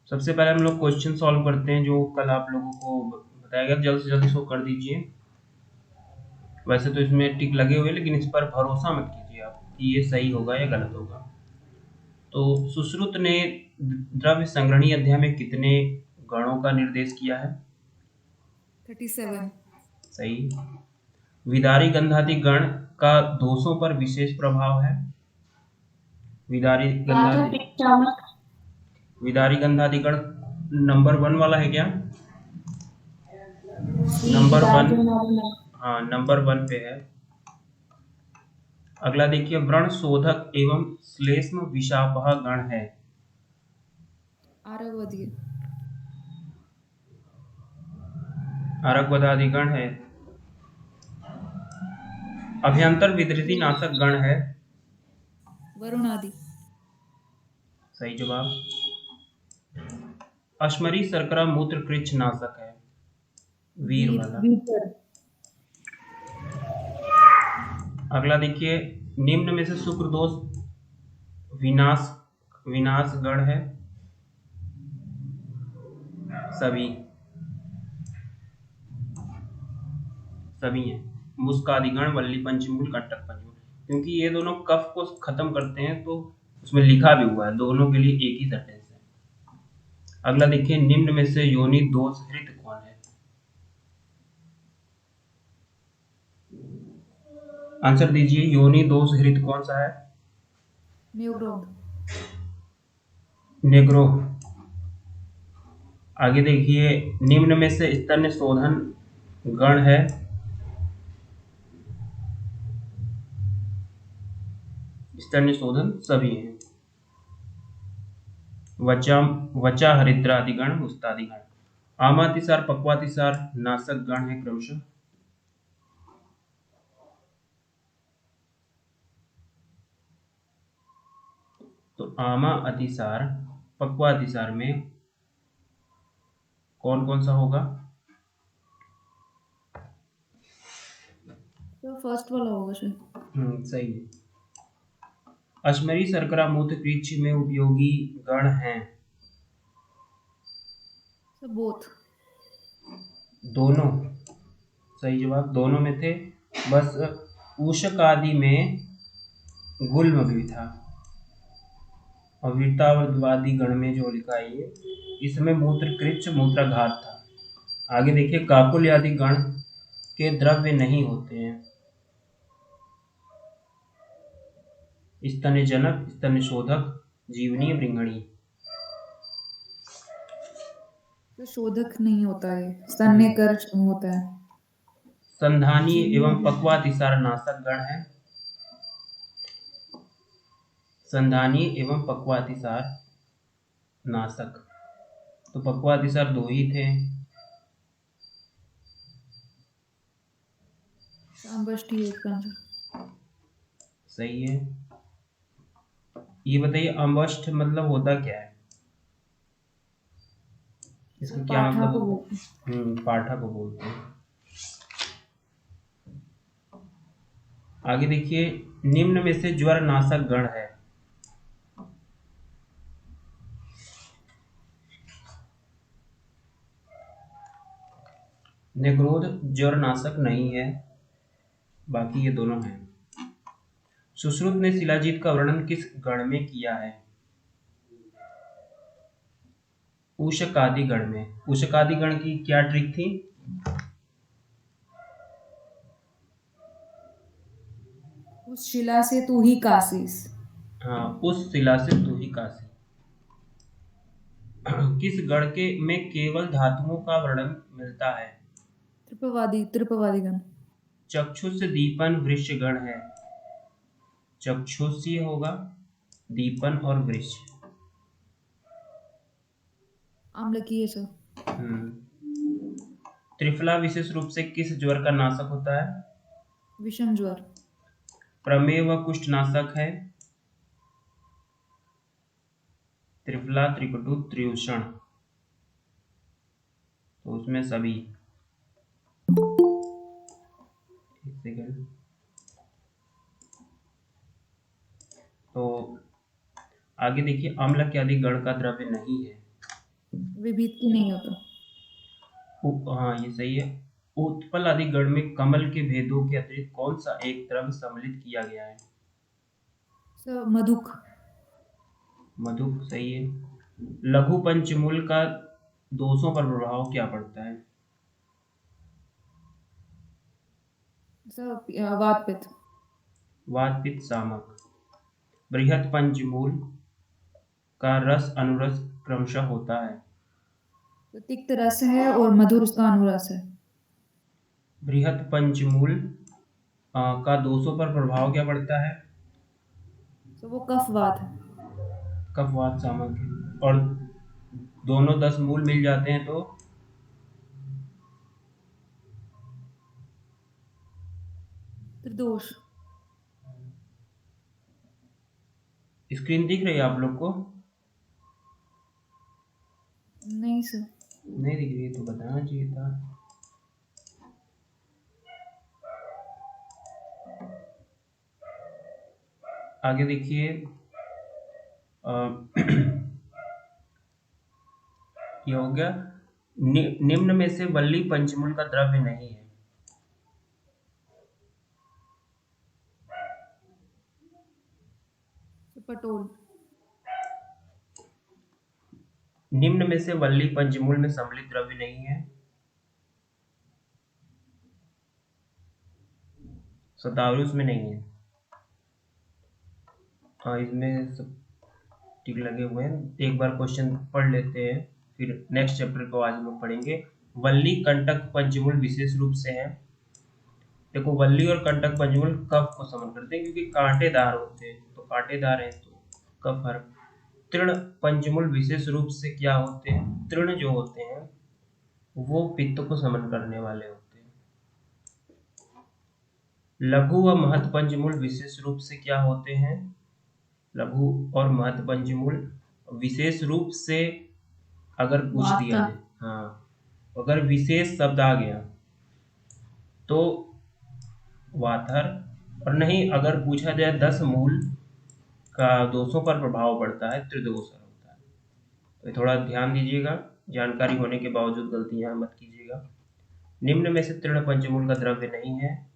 सबसे पहले हम लोग क्वेश्चन सॉल्व करते हैं जो कल आप लोगों को बताया गया, जल्द से जल्द इसको कर दीजिए। वैसे तो इसमें टिक लगे हुए, लेकिन इस पर भरोसा मत कीजिए आप कि ये सही होगा या गलत होगा। तो सुश्रुत ने द्रव्य संग्रहणी अध्याय में कितने गणों का निर्देश किया है? 37। सही। विदारी गंधादि गण का दोषों पर विशेष प्रभाव है। विदारी गंधादि विदारी गंधादि गण नंबर 1 वाला है क्या? नंबर 1। हाँ, नंबर 1 पे है। अगला देखिए, व्रण शोधक एवं श्लेष्म विषापह गण है। आरवधि। आरकवधादि गण है। अभ्यंतर विधृति नाशक गण है। वरुण आदि। सही जवाब। अश्मरी शर्करा मूत्र कृच्छ नाशक है। वीर वाला। अगला देखिए, निम्न में से शुक्र दोष विनाश विनाश गण है। सभी सभी हैं। मुस्कादिगण, वल्ली पंचमूल, कंटक पंचमूल, क्योंकि ये दोनों कफ को खत्म करते हैं, तो उसमें लिखा भी हुआ है, दोनों के लिए एक ही सेंटेंस है। अगला देखिए, निम्न में से योनि दोष हृत कौन है? आंसर दीजिए, योनि दोष हृत कौन सा है? न्यूग्रोध। नेग्रो। आगे देखिए, निम्न में से स्तन्य शोधन गण है। स्तन्य शोधन सभी हैं। वचा हरिद्रादिगण, मुस्तादिगण। आमातिसार, पक्वातिसार नाशक गण है क्रमशः। तो आमा अतिसार, पक्वा अतिसार में कौन कौन सा होगा? तो फर्स्ट वाला होगा शायद। सही है। अश्मरी शर्करा मूत्र कृच्छ में उपयोगी गण हैं। बोथ। दोनों। सही जवाब, दोनों में थे। बस उषक आदि में गुल्म भी था, और वीरतावादी गण में जो लिखा है ये, इसमें मूत्र कृच्छ मूत्राघात था। आगे देखिए, काकुल आदि गण के द्रव्य नहीं होते हैं। स्तन्यजनक, स्तन्यशोधक, जीवनी, वृंगणी। तो शोधक नहीं होता है, स्तन्य कर होता है। संधानी एवं पक्वातिसार नाशक गण है। संधानी एवं पक्वातिसार नाशक। तो पक्वातिसार 2 ही थे। अम्बष्ठी इसका आंसर। सही है। ये बताइए, अम्बष्ठ मतलब होता क्या है? इसका क्या पाठा को मतलब? बोलते पाठा को बोलते हैं। आगे देखिए, निम्न में से ज्वर नाशक गण है। नेग्रोध ज्वर नाशक नहीं है, बाकी ये दोनों हैं। सुश्रुत ने शिलाजीत का वर्णन किस गण में किया है? उशकादि गण में। उशकादि गण की क्या ट्रिक थी? उस शिला से तू ही कासीस। हाँ, उस शिला से तू ही काशी। किस गण के में केवल धातुओं का वर्णन मिलता है? त्रिपवादी गण। चक्षुष दीपन वृक्ष गण है। चक्षुष होगा, दीपन और वृक्ष। आम्लकीय सर। त्रिफला विशेष रूप से किस ज्वर का नाशक होता है? विषम ज्वर। प्रमेय व कुष्ठ नाशक है। त्रिफला, त्रिकटु, त्रिउषण, तो उसमें सभी। एक सेकंड। तो आगे देखिए, अम्ल के आदि गण का द्रव्य नहीं है। विभीत की नहीं होता। हाँ ये सही है। उत्पल आदि गण में कमल के भेदों के अतिरिक्त कौन सा एक द्रव्य सम्मिलित किया गया है? सर मधुक। मधुक सही है। लघु पंचमूल का दोषों पर प्रभाव क्या पड़ता है? सर वात पित्त। वात पित्त सामक। बृहत पंचमूल का रस अनुरस क्रमशः होता है। तो तिक्त रस है और मधुर उसका अनुरस है। बृहत पंचमूल का दोषों पर प्रभाव क्या पड़ता है? तो वो कफ वात है। कफ वात सामक है। और दोनों 10 मूल मिल जाते हैं तो त्रिदोष। स्क्रीन दिख रही है आप लोग को? नहीं सर। नहीं दिख रही है तो बताना चाहिए था। आगे देखिए ये हो गया। निम्न में से वल्ली पंचमूल का द्रव्य नहीं है। पटोल। निम्न में से वल्ली पंचमूल में सम्मिलित द्रव्य नहीं है। शतावरी उसमें नहीं है। हाँ इसमें सब टिक लगे हुए हैं। एक बार क्वेश्चन पढ़ लेते हैं फिर नेक्स्ट चैप्टर को आज हम लोग पढ़ेंगे। वल्ली कंटक पंचमूल विशेष रूप से है। देखो वल्ली और कंटक पंचमूल कफ को समन करते हैं क्योंकि कांटेदार होते हैं, तो कांटेदार है तो कफ हर। तृण पंचमूल विशेष रूप से क्या होते हैं? तृण जो होते हैं वो पित्त को समन करने वाले होते हैं। लघु व महत पंचमूल विशेष रूप से क्या होते हैं? लघु और महत पंचमूल विशेष रूप से अगर पूछ दिया जाए, हाँ अगर विशेष शब्द आ गया तो वाथर, और नहीं अगर पूछा जाए 10 मूल का दोषों पर प्रभाव पड़ता है त्रिदोषर होता है। तो थोड़ा ध्यान दीजिएगा, जानकारी होने के बावजूद गलतियां मत कीजिएगा। निम्न में से तृण पंचमूल का द्रव्य नहीं है।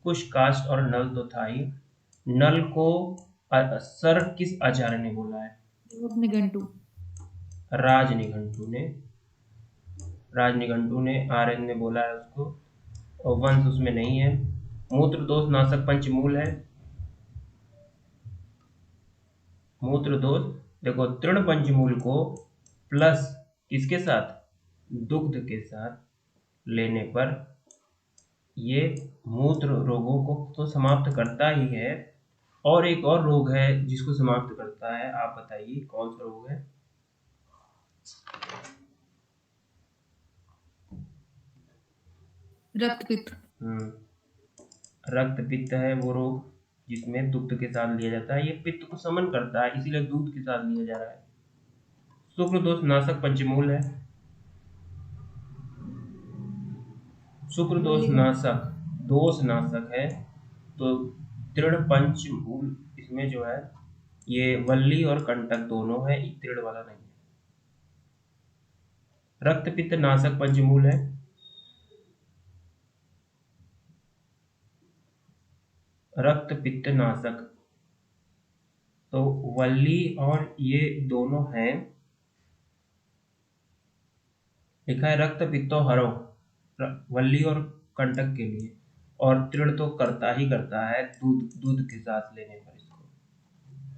कुश काष्ठ और नल तो था ही। नल को सर किस आचार्य ने बोला है? निघंटू। राजनिघंटू ने आर्यन ने बोला है उसको, और वंश उसमें नहीं है। मूत्र दोष नाशक पंचमूल है। मूत्र दोष देखो तृण पंचमूल को प्लस किसके साथ? दुग्ध के साथ लेने पर ये मूत्र रोगों को तो समाप्त करता ही है, और एक और रोग है जिसको समाप्त करता है, आप बताइए कौन सा रोग है? रक्त पित्त। रक्त पित्त है वो रोग जिसमें दुग्ध के साथ लिया जाता है। ये पित्त को समन करता है इसीलिए दूध के साथ लिया जा रहा है। शुक्र दोष नाशक पंचमूल है। शुक्र दोष नाशक है, तो तृण पंचमूल इसमें जो है ये वल्ली और कंटक दोनों है, तृण वाला नहीं है। रक्त पित्त नाशक पंचमूल है। रक्त पित्त नाशक तो वल्ली और ये दोनों हैं। लिखा है रक्त पित्तो हरो, वल्ली और कंटक के लिए, और तृण तो करता ही करता है दूध के साथ लेने पर इसको,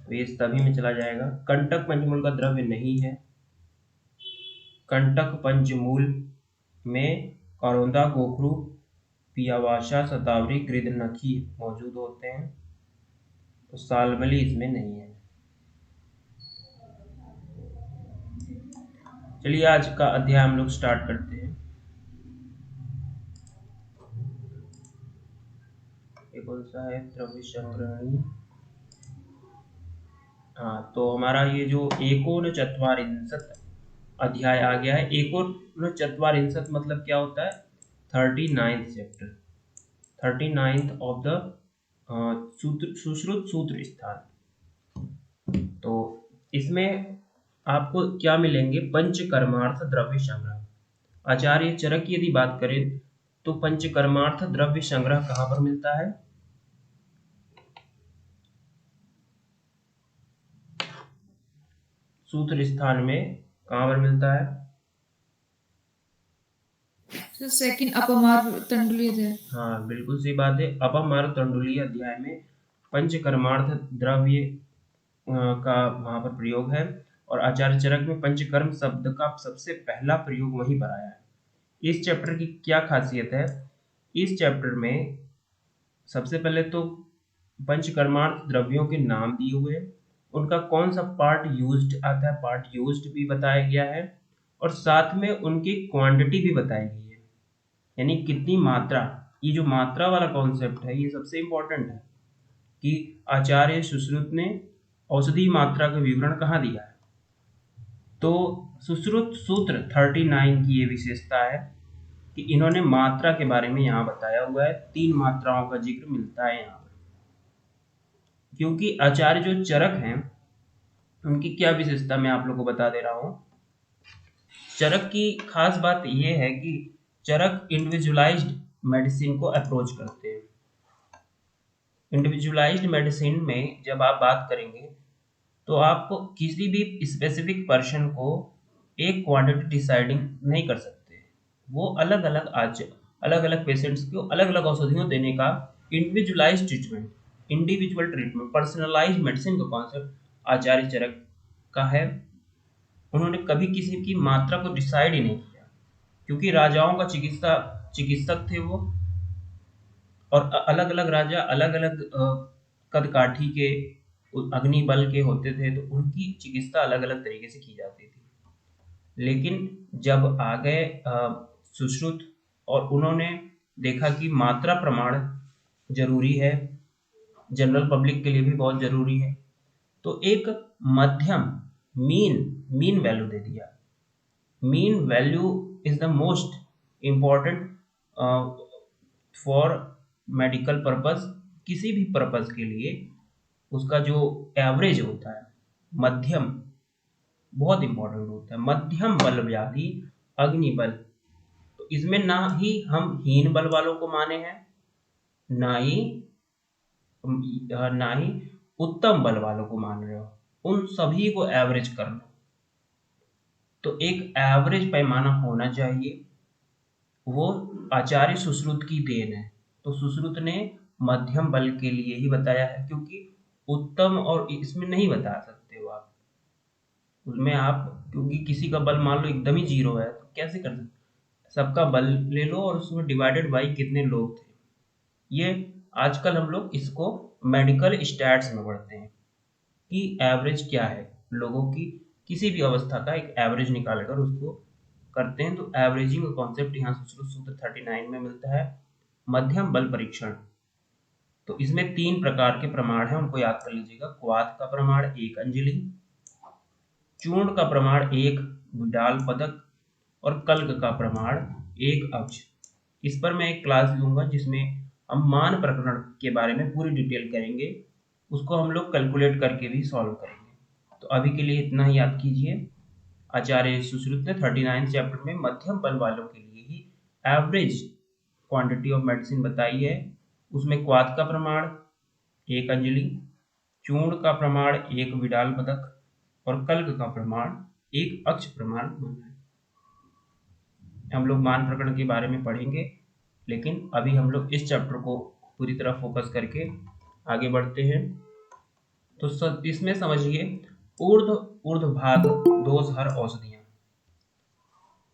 तो ये सभी में चला जाएगा। कंटक पंचमूल का द्रव्य नहीं है। कंटक पंचमूल में करौंदा, गोखरू, पियावाशा, शतावरी, गृद्धनखी मौजूद होते हैं, तो सालमली इसमें नहीं है। चलिए आज का अध्याय हम लोग स्टार्ट करते हैं। ये कौन सा है? द्रव्य संग्रहणी। हाँ तो हमारा ये जो एकोनचत्वारिंशत् अध्याय आ गया है। एकोनचत्वारिंशत् मतलब क्या होता है? 39th chapter, 39th of the Sushruta सूत्र स्थान। तो इसमें आपको क्या मिलेंगे, पंचकर्मार्थ द्रव्य संग्रह। आचार्य चरक की यदि बात करें तो पंचकर्मार्थ द्रव्य संग्रह कहाँ पर मिलता है? सूत्र स्थान में कहाँ पर मिलता है? सेकंड अपमार तंडुली थे। हाँ बिल्कुल सही बात है। अपमार तंडुलीय अध्याय में पंचकर्मार्थ द्रव्य का वहां पर प्रयोग है, और आचार्य चरक में पंचकर्म शब्द का सबसे पहला प्रयोग वहीं पर आया है। इस चैप्टर की क्या खासियत है? इस चैप्टर में सबसे पहले तो पंचकर्मार्थ द्रव्यों के नाम दिए हुए हैं, उनका कौन सा पार्ट यूज्ड आता है, पार्ट यूज्ड भी बताया गया है, और साथ में उनकी क्वांटिटी भी बताई गई है, यानी कितनी मात्रा। ये जो मात्रा वाला कॉन्सेप्ट है ये सबसे इंपॉर्टेंट है कि आचार्य सुश्रुत ने औषधि मात्रा का विवरण कहाँ दिया है। तो सुश्रुत सूत्र 39 की ये विशेषता है कि इन्होंने मात्रा के बारे में यहाँ बताया हुआ है। 3 मात्राओं का जिक्र मिलता है यहाँ पर। क्योंकि आचार्य जो चरक हैं उनकी क्या विशेषता मैं आप लोगों को बता दे रहा हूँ। चरक की खास बात यह है कि चरक इंडिविजुअलाइज्ड मेडिसिन को अप्रोच करते हैं। इंडिविजुअलाइज्ड मेडिसिन में जब आप बात करेंगे तो आप किसी भी स्पेसिफिक पर्सन को एक क्वांटिटी डिसाइडिंग नहीं कर सकते। वो अलग अलग पेशेंट्स को अलग अलग औषधियों देने का individualised treatment, individual treatment, personalised medicine का कॉन्सेप्ट आचार्य चरक का है। उन्होंने कभी किसी की मात्रा को डिसाइड ही नहीं किया, क्योंकि राजाओं का चिकित्सक थे वो, और अलग अलग राजा अलग अलग कद काठी के, अग्नि बल के होते थे, तो उनकी चिकित्सा अलग अलग तरीके से की जाती थी। लेकिन जब आ गए सुश्रुत और उन्होंने देखा कि मात्रा प्रमाण जरूरी है, जनरल पब्लिक के लिए भी बहुत जरूरी है, तो एक मध्यम मीन वैल्यू दे दिया। Mean value is the most important for medical purpose. किसी भी पर्पस के लिए उसका जो एवरेज होता है, मध्यम, बहुत इंपॉर्टेंट होता है। मध्यम बल व्याधि अग्नि बल, तो इसमें ना ही हम हीन बल वालों को माने हैं, ना ही उत्तम बल वालों को मान रहे हो, उन सभी को एवरेज कर लो। तो एक एवरेज पैमाना होना चाहिए, वो आचार्य सुश्रुत की देन है। तो सुश्रुत ने मध्यम बल के लिए ही बताया है, क्योंकि उत्तम और इसमें नहीं बता सकते हो आप उसमें आप, क्योंकि किसी का बल मान लो एकदम ही जीरो है तो कैसे कर सकते? सबका बल ले लो और उसमें डिवाइडेड बाई कितने लोग थे। ये आजकल हम लोग इसको मेडिकल स्टैट्स में पढ़ते हैं कि एवरेज क्या है लोगों की, किसी भी अवस्था का एक एवरेज निकालकर उसको करते हैं। तो एवरेजिंग का कॉन्सेप्ट यहाँ सुश्रुत सूत्र 39 में मिलता है। मध्यम बल परीक्षण, तो इसमें 3 प्रकार के प्रमाण हैं, उनको याद कर लीजिएगा। क्वाथ का प्रमाण 1 अंजलि, चूर्ण का प्रमाण 1 विडाल पदक, और कल्क का प्रमाण 1 अक्ष। इस पर मैं एक क्लास लूंगा जिसमें हम मान प्रकरण के बारे में पूरी डिटेल करेंगे, उसको हम लोग कैलकुलेट करके भी सॉल्व करेंगे। तो अभी के लिए इतना ही याद कीजिए। आचार्य सुश्रुत ने 39 चैप्टर में मध्यम बल वालों के लिए ही एवरेज क्वांटिटी ऑफ मेडिसिन बताई है। उसमें क्वाथ का प्रमाण 1 अंजलि, चूर्ण का प्रमाण 1 विडाल पदक, और कल्क का प्रमाण 1 अक्ष प्रमाण माना है। हम लोग मान प्रकरण के बारे में पढ़ेंगे, लेकिन अभी हम लोग इस चैप्टर को पूरी तरह फोकस करके आगे बढ़ते हैं। तो इसमें समझिए ऊर्ध्वभाग दोष हर औषधियां।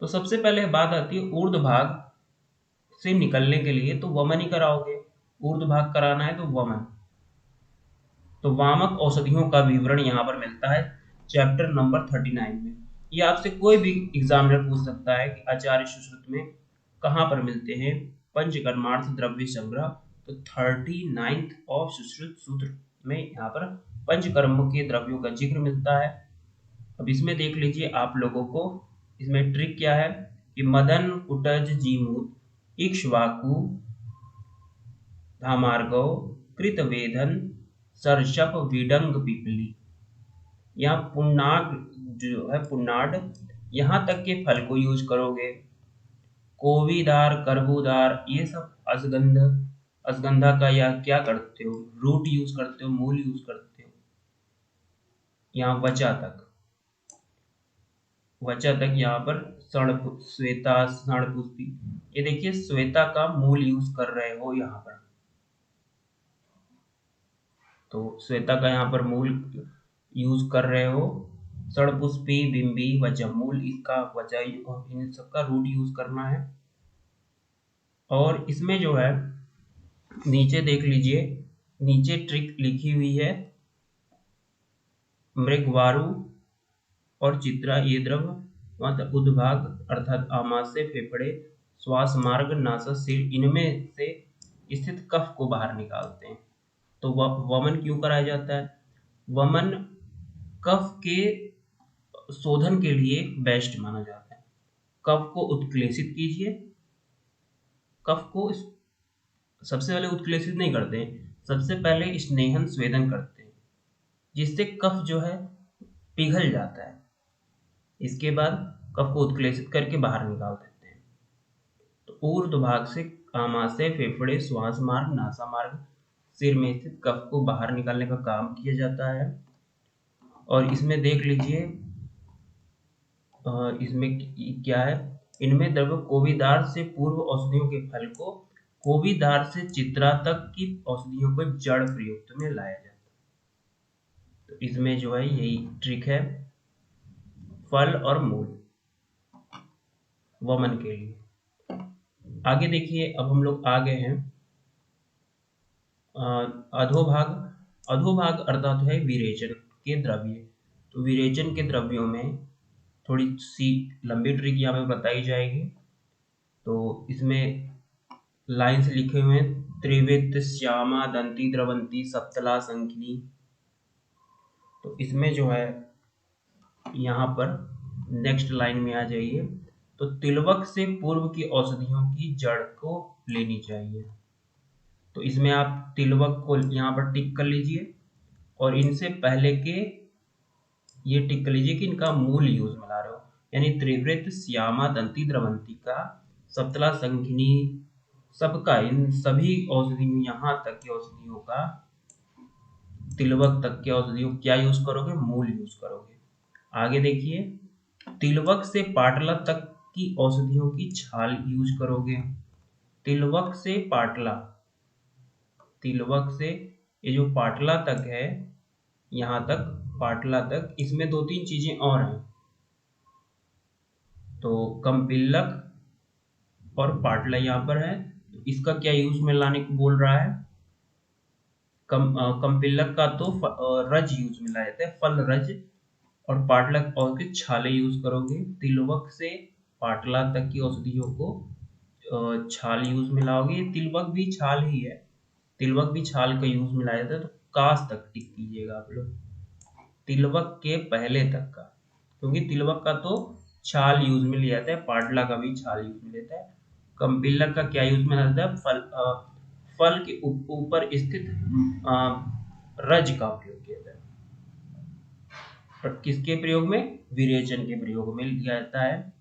तो सबसे पहले बात आती है ऊर्ध्वभाग से निकलने के लिए, तो वमन ही कराओगे। ऊर्ध्वभाग कराना है तो वमन। तो वामक औषधियों का विवरण यहाँ पर मिलता है चैप्टर नंबर 39 में। ये आपसे कोई भी एग्जामिनर पूछ सकता है कि आचार्य सुश्रुत में कहाँ पर मिलते हैं पंचकर्मार्थ द्रव्य संग्रह। तो 39 ऑफ सुश्रुत सूत्र में यहाँ पर पंचकर्म के द्रव्यों का जिक्र मिलता है। अब इसमें देख लीजिए आप लोगों को, इसमें ट्रिक क्या है कि मदन कुटज जीमूत इक्ष्वाकु धामार्गव कृतवेधन सरशप विडंग पिपली। यहाँ पूर्णांग जो है पुन्नाड, यहाँ तक के फल को यूज करोगे। कोवीदार, करबूदार, ये सब अश्वगंधा का या क्या करते हो, रूट यूज करते हो, मूल यूज करते हो। यहाँ वचा तक यहाँ पर श्वेता, षणपुष्पी, ये देखिए श्वेता का मूल यूज कर रहे हो यहाँ पर। तो श्वेता का यहाँ पर मूल यूज कर रहे हो। षणपुष्पी, बिंबी, वचा, मूल इसका वचा, इन सबका रूट यूज करना है। और इसमें जो है नीचे देख लीजिए, नीचे ट्रिक लिखी हुई है। मृगवारु और चित्रा, ये द्रव मतलब उद्भाग अर्थात आमाशय, फेफड़े, श्वास मार्ग, नासा, सिर, इनमें से स्थित कफ को बाहर निकालते हैं। तो वमन क्यों कराया जाता है? वमन कफ के शोधन के लिए बेस्ट माना जाता है। कफ को उत्क्लेशित कीजिए। कफ को सबसे पहले उत्क्लेशित नहीं करते हैं, सबसे पहले स्नेहन स्वेदन करते हैं, जिससे कफ जो है पिघल जाता है। इसके बाद कफ को उत्क्लेशित करके बाहर निकाल देते हैं। तो ऊर्ध्व भाग से आमाशय, फेफड़े, श्वास मार्ग, नासा मार्ग, सिर में स्थित कफ को बाहर निकालने का काम किया जाता है। और इसमें देख लीजिए, इसमें क्या है, इनमें द्रव कोविदार से पूर्व औषधियों के फल को, कोविदार से चित्रा तक की औषधियों को जड़ प्रयुक्त में लाया जाता है। तो इसमें जो है यही ट्रिक है, फल और मूल वमन के लिए। आगे देखिए, अब हम लोग आ गए हैं अधोभाग। अधोभाग अर्थात है विरेचन के द्रव्य। तो विरेचन के द्रव्यों में थोड़ी सी लंबी ट्रिक यहाँ पे बताई जाएगी। तो इसमें लाइन्स लिखे हुए हैं, त्रिवित, श्यामा, दंती, द्रवंती, सप्तला, संखिनी। तो इसमें जो है यहाँ पर नेक्स्ट लाइन में आ जाइए। तो तिलवक से पूर्व की औषधियों की जड़ को लेनी चाहिए। तो इसमें आप तिलवक को यहाँ पर टिक कर लीजिए, और इनसे पहले के ये टिक कर लीजिए कि इनका मूल यूज मिला रहे हो, यानी त्रिवृत, श्यामा, दंती, द्रवंती का, सप्तला, संखिनी, सबका, इन सभी औषधियों, यहाँ तक की औषधियों का, तिलवक तक के औषधियों क्या यूज करोगे? मूल यूज करोगे। आगे देखिए, तिलवक से पाटला तक की औषधियों की छाल यूज करोगे। तिलवक से पाटला, तिलवक से ये जो पाटला तक है, यहाँ तक पाटला तक, इसमें दो तीन चीजें और हैं। तो कंपिल्लक और पाटला यहाँ पर है, तो इसका क्या यूज में लाने को बोल रहा है? कंपिल्लक का तो रज यूज में लाया जाता है, फल रज, और पाटलक और के छाले यूज करोगे। तिलवक से पाटला तक की औषधियों को छाल यूज में लाओगे। तिलवक भी छाल ही है, तिलवक भी छाल का यूज में लाया जाता है। तो काश तक टिक कीजिएगा आप लोग, तिलवक के पहले तक का, क्योंकि तिलवक का तो छाल यूज में लिया जाता है, पाटला का भी छाल यूज में लेता है। कंपिल्लक का क्या यूज में लाता है? फल के ऊपर स्थित रज का उपयोग किया जाता है। और किसके प्रयोग में? विरेचन के प्रयोग में लिया जाता है।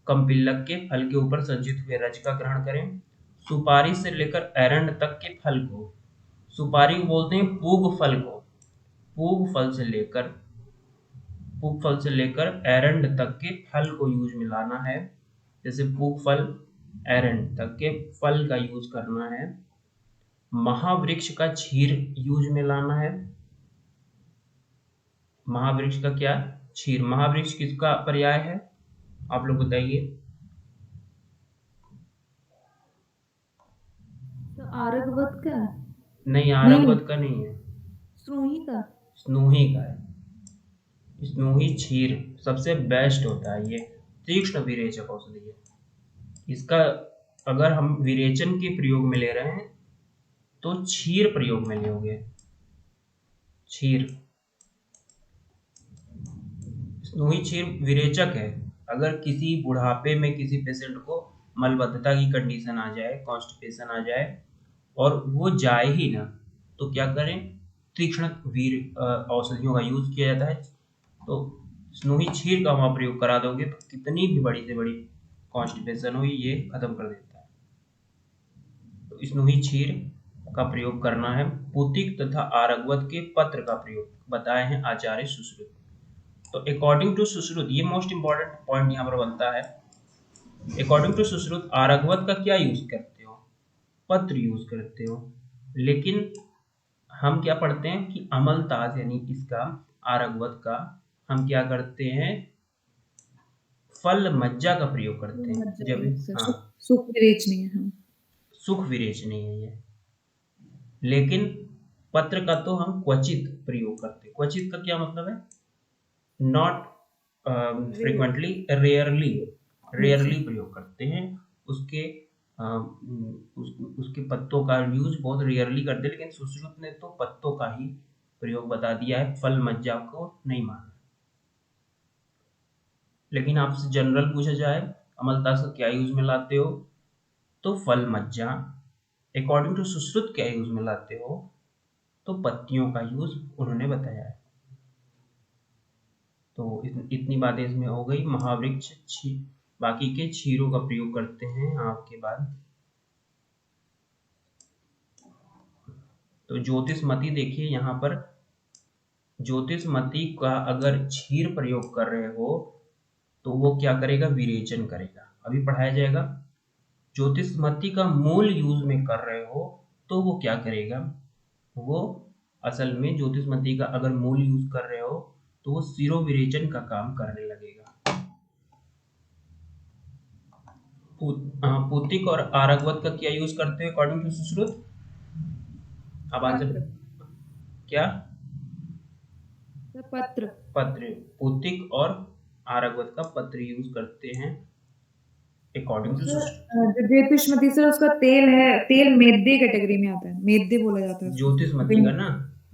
कंपिल्लक के फल के ऊपर संचित हुए रज का ग्रहण करें। सुपारी से लेकर एरंड तक के फल को, सुपारी को बोलते हैं पूग फल को, पूग फल से लेकर एरंड तक के फल को यूज में लाना है। जैसे पूग फल, एरंड तक के फल का यूज करना है। महावृक्ष का छीर यूज में लाना है। महावृक्ष का क्या? छीर। महावृक्ष किसका पर्याय है? आप लोग बताइए। तो आरगवत का? नहीं, आरगवत का नहीं है, स्नूही का? स्नूही का है। स्नूही छीर सबसे बेस्ट होता है, ये तीक्ष्ण विरेचक औषधि है। इसका अगर हम विरेचन के प्रयोग में ले रहे हैं तो छीर प्रयोग में लोगे। छीर, स्नूही छीर विरेचक है। अगर किसी बुढ़ापे में किसी पेशेंट को मलबद्धता की कंडीशन आ जाए, कॉन्स्टिपेशन आ जाए और वो जाए ही ना, तो क्या करें? तीक्ष्ण वीर औषधियों का यूज किया जाता है। तो स्नोही क्षीर का वहां प्रयोग करा दोगे तो कितनी भी बड़ी से बड़ी कॉन्स्टिपेशन हो ये खत्म कर देता है। तो स्नोही क्षीर का प्रयोग करना है। पूतिक तथा आरगवत के पत्र का प्रयोग बताए हैं आचार्य सुश्रुत। तो अकॉर्डिंग टू सुश्रुत, ये मोस्ट इंपॉर्टेंट पॉइंट यहाँ पर बनता है। अकॉर्डिंग टू सुश्रुत आरगवत का क्या यूज करते हो? पत्र यूज करते हो। लेकिन हम क्या पढ़ते हैं कि अमलतास यानी इसका आरगवत का हम क्या करते हैं? फल मज्जा का प्रयोग करते हैं। जब हाँ सुख विरेचनी है। हाँ, सुख विरेचनी है ये। लेकिन पत्र का तो हम क्वचित प्रयोग करते हैं। क्वचित का क्या मतलब है? नॉट फ्रीक्वेंटली, रेयरली, रेयरली प्रयोग करते हैं। उसके उसके पत्तों का यूज बहुत रेयरली करते हैं। लेकिन सुश्रुत ने तो पत्तों का ही प्रयोग बता दिया है, फल मज्जा को नहीं माना। लेकिन आपसे जनरल पूछा जाए अमलतास का क्या यूज में लाते हो, तो फल मज्जा। अकॉर्डिंग टू सुश्रुत क्या यूज में लाते हो, तो पत्तियों का यूज उन्होंने बताया है। तो इतनी बातें इसमें हो गई। महावृक्ष बाकी के क्षीरों का प्रयोग करते हैं आपके बाद। तो ज्योतिषमती देखिए यहाँ पर, ज्योतिषमती का अगर क्षीर प्रयोग कर रहे हो तो वो क्या करेगा? विरेचन करेगा। अभी पढ़ाया जाएगा। ज्योतिषमती का मूल यूज में कर रहे हो तो वो क्या करेगा? वो असल में ज्योतिषमती का अगर मूल यूज कर रहे हो तो वो सिरो विरेचन का काम करने लगेगा। पूतिक और आरगवत का क्या यूज करते हैं अकॉर्डिंग टू सुश्रुत? अब आंसर क्या? पत्र। पत्र। पूतिक और आरगवत का पत्र यूज करते हैं अकॉर्डिंग टू सुश्रुत। जो ज्योतिषमती सर उसका तेल है, तेल मेदे कैटेगरी में आता है, मेदे बोला जाता है ज्योतिषमती का ना,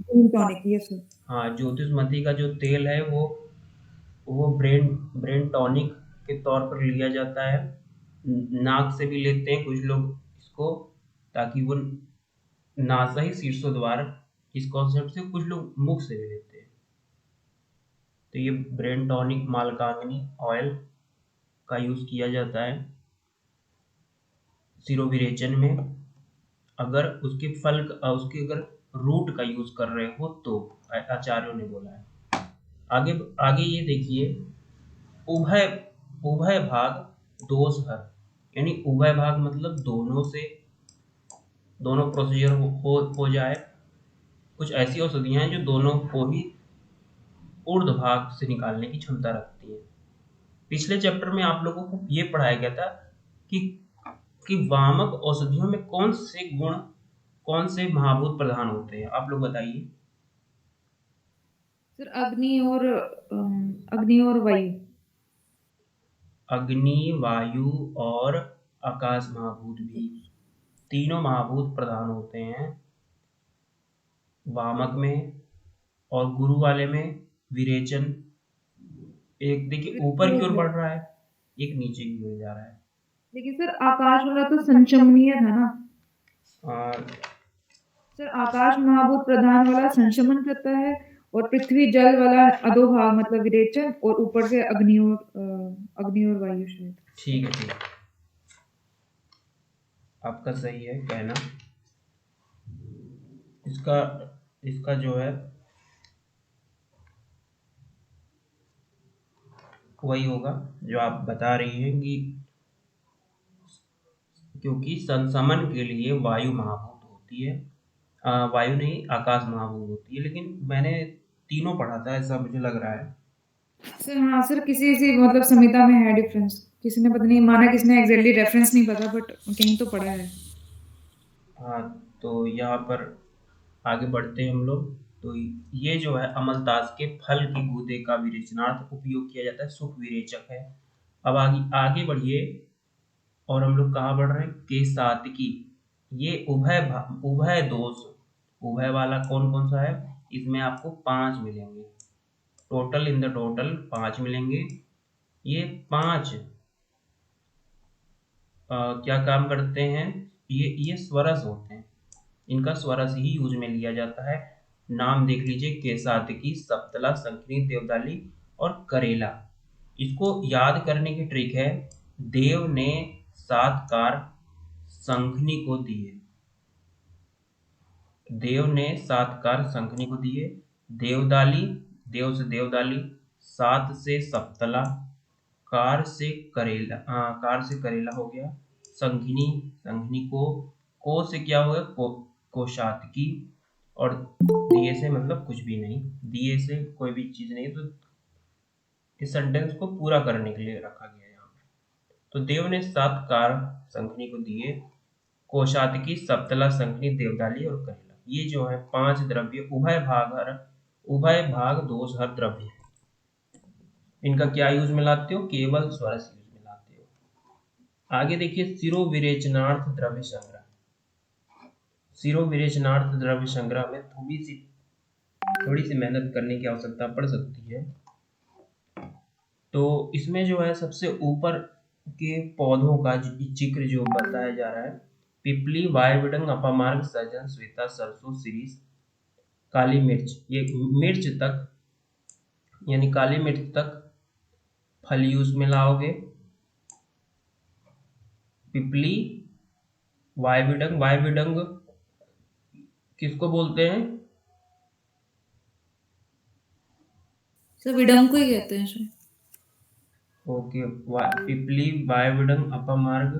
टॉनिक। ये सर हाँ ज्योतिषमती का जो तेल है वो ब्रेन टॉनिक के तौर पर लिया जाता है। नाक से भी लेते हैं कुछ लोग इसको, ताकि वो नासा ही शीर्षोद्वार, इस कॉन्सेप्ट से कुछ लोग मुख से भी लेते हैं। तो ये ब्रेन टॉनिक मालकांगनी ऑयल का यूज किया जाता है सिरोविरेचन में। अगर उसके फल उसके अगर रूट का यूज कर रहे हो तो आचार्यों ने बोला है। आगे आगे ये देखिए, उभय उभय भाग दोष हर, यानी उभय भाग मतलब दोनों से, दोनों प्रोसीजर हो जाए। कुछ ऐसी औषधियां हैं जो दोनों को ही ऊर्ध्व भाग से निकालने की क्षमता रखती है। पिछले चैप्टर में आप लोगों को ये पढ़ाया गया था कि वामक औषधियों में कौन से गुण, कौन से महाभूत प्रधान होते हैं, आप लोग बताइए। सर अग्नि और वायु। अग्नि, वायु और आकाश महाभूत भी, तीनों महाभूत प्रधान होते हैं वामक में। और गुरु वाले में विरेचन, एक देखिए ऊपर की ओर बढ़ रहा है, एक नीचे की ओर जा रहा है। लेकिन सर आकाश वाला तो संशमनीय था ना। सर आकाश महाभूत प्रधान वाला संशमन करता है, और पृथ्वी जल वाला अधोभाग मतलब विरेचन, और ऊपर से अग्नि और वायु शायद। ठीक है, ठीक है, आपका सही है कहना। इसका इसका जो है वही होगा जो आप बता रही हैं कि क्योंकि संशमन के लिए वायु महाभूत होती है, वायु नहीं आकाश महाभूत होती है। लेकिन मैंने तीनों पढ़ा था ऐसा मुझे लग रहा है। सर हाँ सर, किसी किसी मतलब संहिता में है डिफरेंस, किसी ने पता नहीं माना, किसने एग्जैक्टली रेफरेंस नहीं पता, बट कहीं तो पढ़ा है। हाँ, तो यहाँ पर आगे बढ़ते हैं हम लोग। तो ये जो है अमलतास के फल की गूदे का विरेचनार्थ उपयोग किया जाता है, सुख विरेचक है। अब आगे आगे बढ़िए, और हम लोग कहाँ बढ़ रहे हैं? केसातकी। ये उभय दोष, उभय वाला कौन कौन सा है? इसमें आपको 5 मिलेंगे टोटल, इन द टोटल 5 मिलेंगे। ये 5 क्या काम करते हैं? ये स्वरस होते हैं, इनका स्वरस ही यूज में लिया जाता है। नाम देख लीजिए, केसातकी, सप्तला, संकनी, देवदाली और करेला। इसको याद करने की ट्रिक है, देव ने 7 कार शंखनी को दिए। देव ने 7 कार शंखनी को दिए। देवदाली, देव से देवदाली, 7 से सप्तला, कार से करेला, कार से करेला हो गया, शंखनी, शंखनी को से क्या हो गया, कोशातकी, और दिए से मतलब कुछ भी नहीं, दिए से कोई भी चीज नहीं। तो इस सेंटेंस को पूरा करने के लिए रखा गया है यहाँ पे। तो देव ने 7 कार शंखनी को दिए, कोशातकी, सप्तला, शंखनी, देवदाली और करेला। ये जो है 5 द्रव्य उभय भाग दोषहर द्रव्य है। इनका क्या यूज में लाते हो, केवल स्वरस यूज में लाते हो। आगे देखिए, शिरोविरेचनार्थ द्रव्य संग्रह। शिरोविरेचनार्थ द्रव्य संग्रह में थोड़ी सी मेहनत करने की आवश्यकता पड़ सकती है। तो इसमें जो है सबसे ऊपर के पौधों का जिक्र जो बताया जा रहा है, पिपली, वायविडंग, अपामार्ग, सहजन, श्वेता, सरसों, शिरीष, काली मिर्च। ये मिर्च तक यानी काली मिर्च तक फल यूज में लाओगे। पिपली, वायविडंग, वायविडंग किसको बोलते हैं? सर विडंग को ही कहते हैं सर। ओके, पिपली, वायविडंग, अपामार्ग।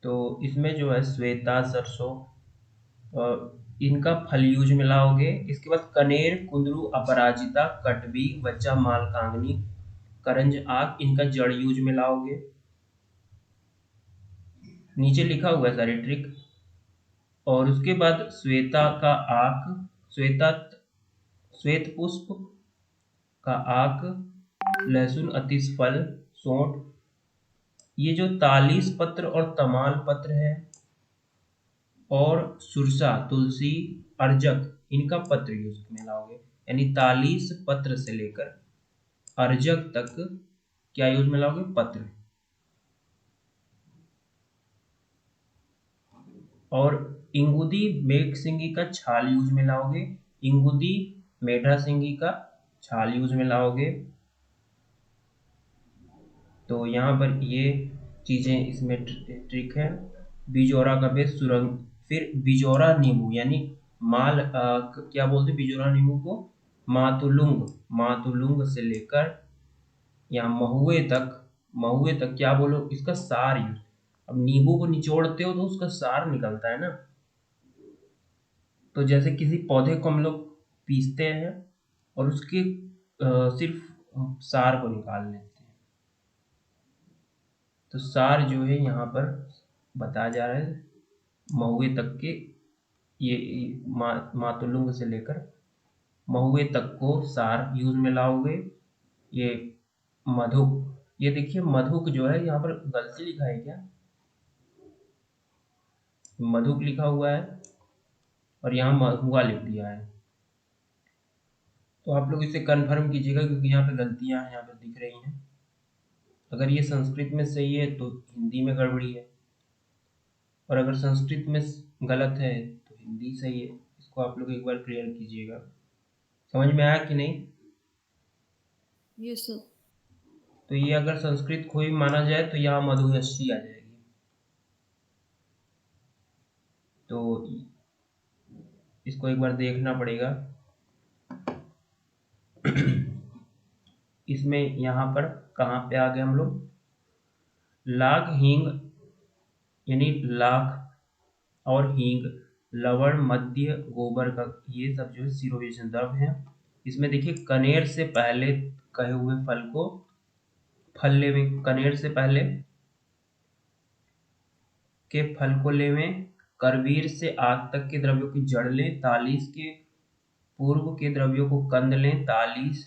तो इसमें जो है श्वेता, सरसों, इनका फल यूज में लाओगे। इसके बाद कनेर, कुंदरू, अपराजिता, कटवी, बच्चा, मालकांगनी, करंज आक, इनका जड़ यूज में लाओगे। नीचे लिखा हुआ है सारी ट्रिक। और उसके बाद श्वेता का आक, श्वेत पुष्प का आक, लहसुन, अतिश फल, सोंठ, ये जो तालीस पत्र और तमाल पत्र है, और सुरसा, तुलसी, अर्जक, इनका पत्र यूज में लाओगे। यानी तालीस पत्र से लेकर अर्जक तक क्या यूज में लाओगे, पत्र। और इंगुदी, मेघसिंगी का छाल यूज में लाओगे। इंगुदी, मेढा सिंगी का छाल यूज में लाओगे। तो यहाँ पर ये चीजें इसमें ट्रिक है। बिजौरा का बेस, सुरंग। फिर बिजौरा नींबू यानी क्या बोलते हैं बिजौरा नींबू को, मातुलुंग। मातुलुंग से लेकर यहाँ महुए तक क्या बोलो, इसका सार यूज। अब नींबू को निचोड़ते हो तो उसका सार निकलता है ना। तो जैसे किसी पौधे को हम लोग पीसते हैं और उसके सिर्फ सार को निकाल लेते हैं। तो सार जो है यहाँ पर बताया जा रहा है, महुए तक के, ये मातुलुंग से लेकर महुए तक को सार यूज में लाओगे। ये मधुक, ये देखिए मधुक जो है यहाँ पर गलती लिखा है क्या, मधुक लिखा हुआ है और यहाँ महुआ लिख दिया है। तो आप लोग इसे कंफर्म कीजिएगा क्योंकि यहाँ पे गलतियाँ यहाँ पे दिख रही हैं। अगर ये संस्कृत में सही है तो हिंदी में गड़बड़ी है, और अगर संस्कृत में गलत है तो हिंदी सही है। इसको आप लोग एक बार क्लियर कीजिएगा। समझ में आया कि नहीं? Yes sir. तो ये अगर संस्कृत खोई माना जाए तो यहाँ मधुयशी आ जाएगी। तो इसको एक बार देखना पड़ेगा। इसमें यहाँ पर कहाँ पे आ गए हम लोग, लाख, हींग यानी लाख और हींग, लवण, मध्य, गोबर का, ये सब जो है शिरोवेशन द्रव्य है। इसमें देखिए कनेर से पहले कहे हुए फल को फल लेवे, कनेर से पहले के फल को लेवे, करवीर से आग तक के द्रव्यों की जड़ लें, तालीस के पूर्व के द्रव्यों को कंद लें, तालीस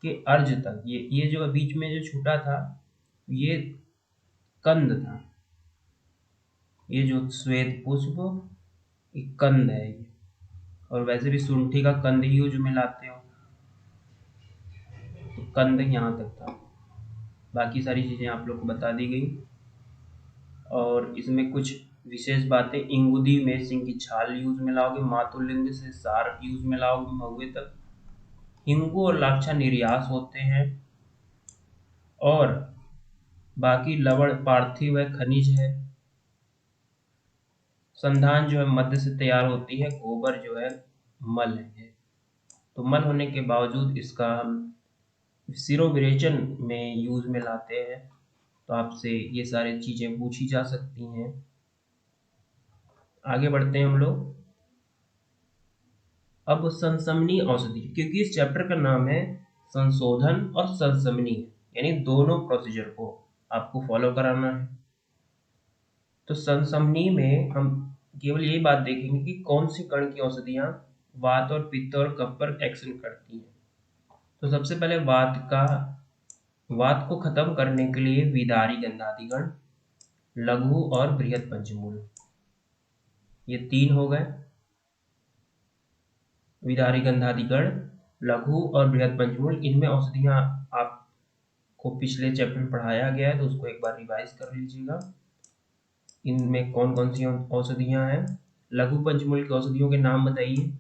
के अर्ज तक, ये जो बीच में जो छूटा था ये कंद था। ये जो श्वेत पुष्प एक कंद है ये, और वैसे भी शुंठी का कंद ही यूज में लाते हो, तो कंद यहाँ तक था। बाकी सारी चीज़ें आप लोग को बता दी गई। और इसमें कुछ विशेष बातें, इंगुदी में सिंह की छाल यूज में लाओगे, मातुलिंग से सार यूज में लाओगे महुए तक, हिंगू और लाक्षा निर्यास होते हैं, और बाकी लवण पार्थिव है, खनिज है। संधान जो है मध्य से तैयार होती है, गोबर जो है मल है। तो मल होने के बावजूद इसका हम सिरो विरेचन में यूज में लाते हैं। तो आपसे ये सारी चीजें पूछी जा सकती हैं। आगे बढ़ते हैं हम लोग। अब संसमनी औषधि, क्योंकि इस चैप्टर का नाम है संशोधन और संसमनी, यानी दोनों प्रोसीजर को आपको फॉलो कराना है। तो संसमनी में हम केवल यही बात देखेंगे कि कौन सी कण की औषधियां वात और पित्त और कफ पर एक्शन करती हैं। तो सबसे पहले वात को खत्म करने के लिए विदारी गंधादिगण, लघु और बृहद पंचमूल, ये 3 हो गए। विदारी गंधादिगण, लघु और बृहद पंचमूल, इनमें औषधियां आपको पिछले चैप्टर में पढ़ाया गया है, तो उसको एक बार रिवाइज कर लीजिएगा। इनमें कौन कौन सी औषधियां हैं। लघु पंचमूल की औषधियों के नाम बताइए।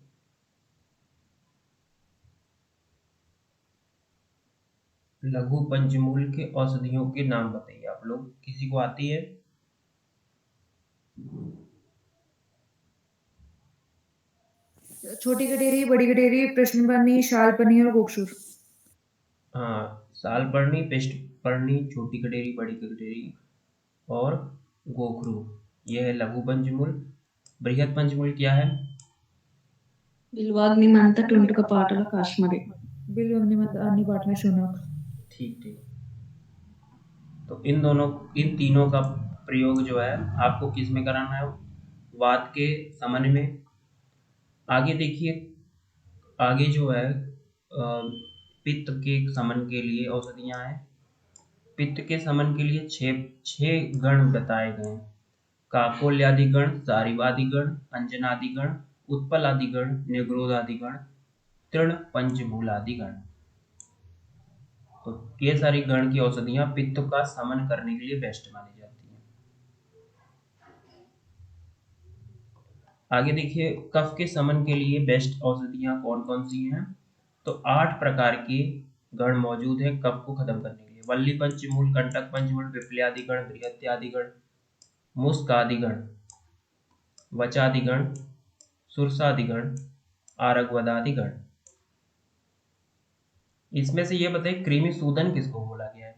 लघु पंचमूल के औषधियों के नाम बताइए आप लोग, किसी को आती है? छोटी गडेरी, बड़ी गडेरी, प्रश्नबरनी, शालपनी और गोक्षुर। हाँ, सालपर्णी, पेष्टपर्णी, छोटी गडेरी, बड़ी गडेरी और गोखरू, यह है लघु पंचमूल। बृहद पंचमूल क्या है? बिल्वाग्निमंत टुंडकपाटल काश्मरी। बिल्वग्निमंत अन्नपाटला शौनक। ठीक ठीक। तो इन तीनों का प्रयोग जो है आपको किस में कराना है? वात के समन में। आगे देखिए, आगे जो है पित्त के समन के लिए औषधियां हैं। पित्त के समन के लिए छह गण बताए गए हैं। काकोल्यादिगण, सारिवादिगण, अंजनादिगण, उत्पलादिगण, निग्रोधादिगण, तृण पंचमूलादिगण। तो ये सारी गण की औषधियां पित्त का समन करने के लिए बेस्ट मानी जाती हैं। आगे देखिए, कफ के समन के लिए बेस्ट औषधियां कौन कौन सी हैं? तो 8 प्रकार के गण मौजूद हैं कफ को खत्म करने के लिए। वल्ली पंचमूल, कंटक पंचमूल, विप्लयादिगण, बृहत्यादिगण, मुस्कादिगण, वचादिगण, सुरसादिगण, आरगवदादिगण। इसमें से ये बताइए कृमि सूदन किसको बोला गया है?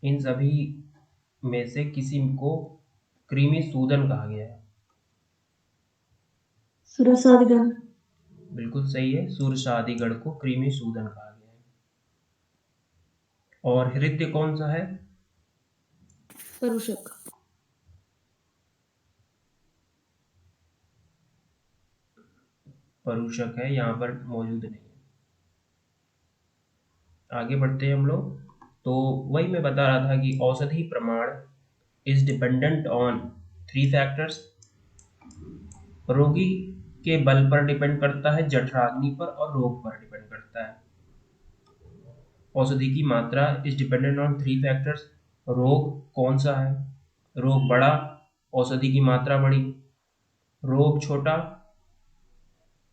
इन सभी में से किसी को कृमि सूदन कहा गया है? सुरसादिगण। बिल्कुल सही है, सुरसादिगण को कृमि सूदन कहा गया है। और हृदय कौन सा है? परुषक। परुषक है, यहाँ पर मौजूद नहीं है। आगे बढ़ते हैं हम लोग। तो वही मैं बता रहा था कि औषधि प्रमाण इज डिपेंडेंट ऑन 3 फैक्टर्स। रोगी के बल पर डिपेंड करता है, जठराग्नि पर और रोग पर डिपेंड करता है। औषधि की मात्रा इज डिपेंडेंट ऑन 3 फैक्टर्स। रोग कौन सा है? रोग बड़ा, औषधि की मात्रा बड़ी। रोग छोटा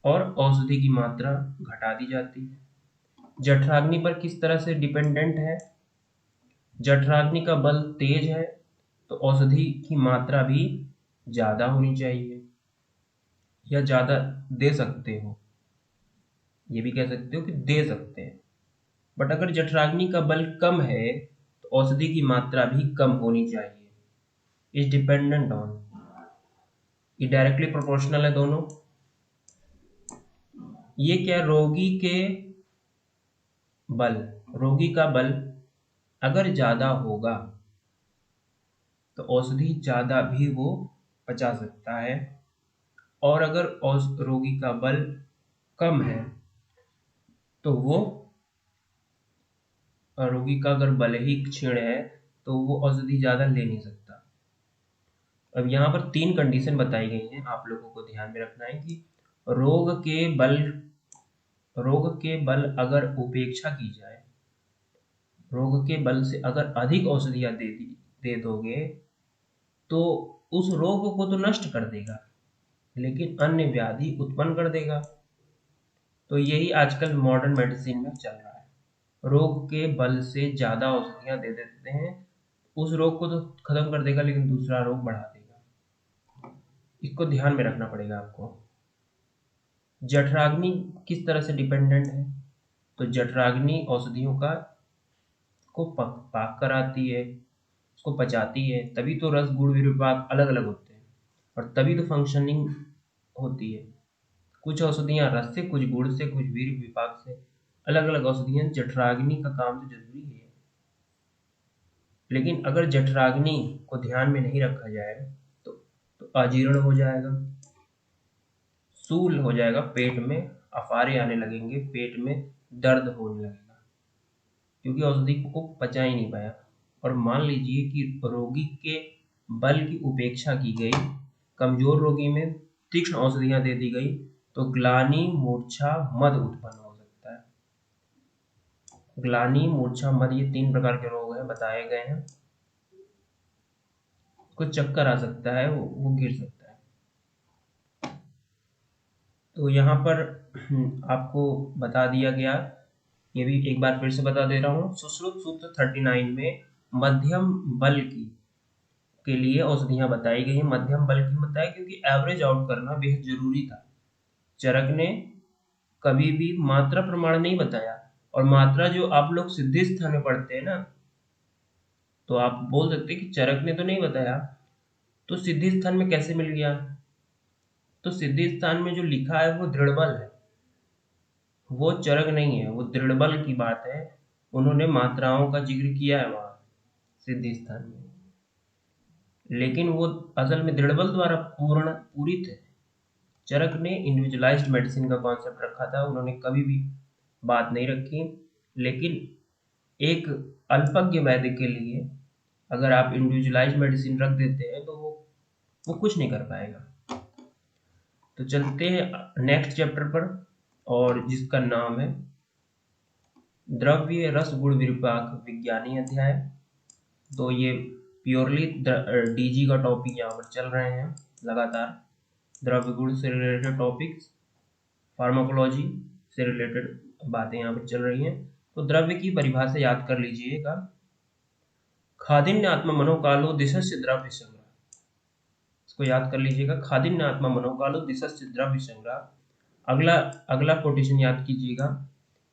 और औषधि की मात्रा घटा दी जाती है। जठराग्नि पर किस तरह से डिपेंडेंट है? जठराग्नि का बल तेज है तो औषधि की मात्रा भी ज्यादा होनी चाहिए, या ज्यादा दे सकते हो, ये भी कह सकते हो कि दे सकते हैं। बट अगर जठराग्नि का बल कम है तो औषधि की मात्रा भी कम होनी चाहिए। इज डिपेंडेंट ऑन, ये डायरेक्टली प्रोपोर्शनल है दोनों। ये क्या? रोगी का बल अगर ज्यादा होगा तो औषधि ज्यादा भी वो पचा सकता है, और अगर रोगी का बल कम है तो वो रोगी का अगर बल ही क्षीण है तो वो औषधि ज्यादा ले नहीं सकता। अब यहाँ पर 3 कंडीशन बताई गई हैं, आप लोगों को ध्यान में रखना है कि रोग के बल अगर उपेक्षा की जाए, रोग के बल से अगर अधिक औषधियां दे दोगे तो उस रोग को तो नष्ट कर देगा, लेकिन अन्य व्याधि उत्पन्न कर देगा। तो यही आजकल मॉडर्न मेडिसिन में चल रहा है, रोग के बल से ज़्यादा औषधियाँ दे देते हैं, उस रोग को तो खत्म कर देगा लेकिन दूसरा रोग बढ़ा देगा। इसको ध्यान में रखना पड़ेगा आपको। जठराग्नि किस तरह से डिपेंडेंट है, तो जठराग्नि औषधियों को पाक कराती है, उसको पचाती है, तभी तो रस गुण विपाक अलग अलग होते हैं और तभी तो फंक्शनिंग होती है। कुछ औषधियाँ रस से, कुछ गुण से, कुछ वीर विपाक से, अलग अलग औषधियाँ। जठराग्नि का काम तो जरूरी है, लेकिन अगर जठराग्नि को ध्यान में नहीं रखा जाए तो अजीर्ण हो जाएगा, सूल हो जाएगा, पेट में अफारे आने लगेंगे, पेट में दर्द होने लगेगा, क्योंकि औषधि को पचा ही नहीं पाया। और मान लीजिए कि रोगी के बल की उपेक्षा की गई, कमजोर रोगी में तीक्ष्ण औषधियां दे दी गई, तो ग्लानि, मूर्छा, मद उत्पन्न हो सकता है। ग्लानि, मूर्छा, मद ये 3 प्रकार के रोग हैं, बताए गए हैं। कुछ चक्कर आ सकता है, वो गिर सकता है। तो यहाँ पर आपको बता दिया गया, ये भी एक बार फिर से बता दे रहा हूँ। सुश्रुत सूत्र 39 में मध्यम बल के लिए औषधियां बताई गई हैं। मध्यम बल की बताया क्योंकि एवरेज आउट करना बेहद जरूरी था। चरक ने कभी भी मात्रा प्रमाण नहीं बताया, और मात्रा जो आप लोग सिद्धि स्थान में पढ़ते हैं ना, तो आप बोल सकते हैं कि चरक ने तो नहीं बताया, तो सिद्धि स्थान में कैसे मिल गया? तो सिद्धि स्थान में जो लिखा है वो दृढ़बल है, वो चरक नहीं है, वो दृढ़बल की बात है। उन्होंने मात्राओं का जिक्र किया है वहां सिद्धि स्थान में, लेकिन वो असल में दृढ़बल द्वारा पूरित है। चरक ने इंडिविजुअलाइज्ड मेडिसिन का कॉन्सेप्ट रखा था, उन्होंने कभी भी बात नहीं रखी। लेकिन एक अल्पज्ञ वैद्य के लिए अगर आप इंडिविजुअलाइज्ड मेडिसिन रख देते हैं तो वो कुछ नहीं कर पाएगा। तो चलते हैं नेक्स्ट चैप्टर पर, और जिसका नाम है द्रव्य रस गुण विपाक विज्ञानी अध्याय। तो ये प्योरली डीजी का टॉपिक यहाँ पर चल रहे हैं लगातार, द्रव्य गुण से रिलेटेड टॉपिक्स, फार्माकोलॉजी से रिलेटेड बातें यहाँ पर चल रही हैं। तो द्रव्य की परिभाषा याद कर लीजिएगा, खादिन्य आत्मा मनोकालो दिशस्य द्रव्य संग्रह, इसको याद कर लीजिएगा, खादिन्य आत्मा मनोकालो दिशस्य द्रव्य संग्रह। अगला कोटेशन याद कीजिएगा,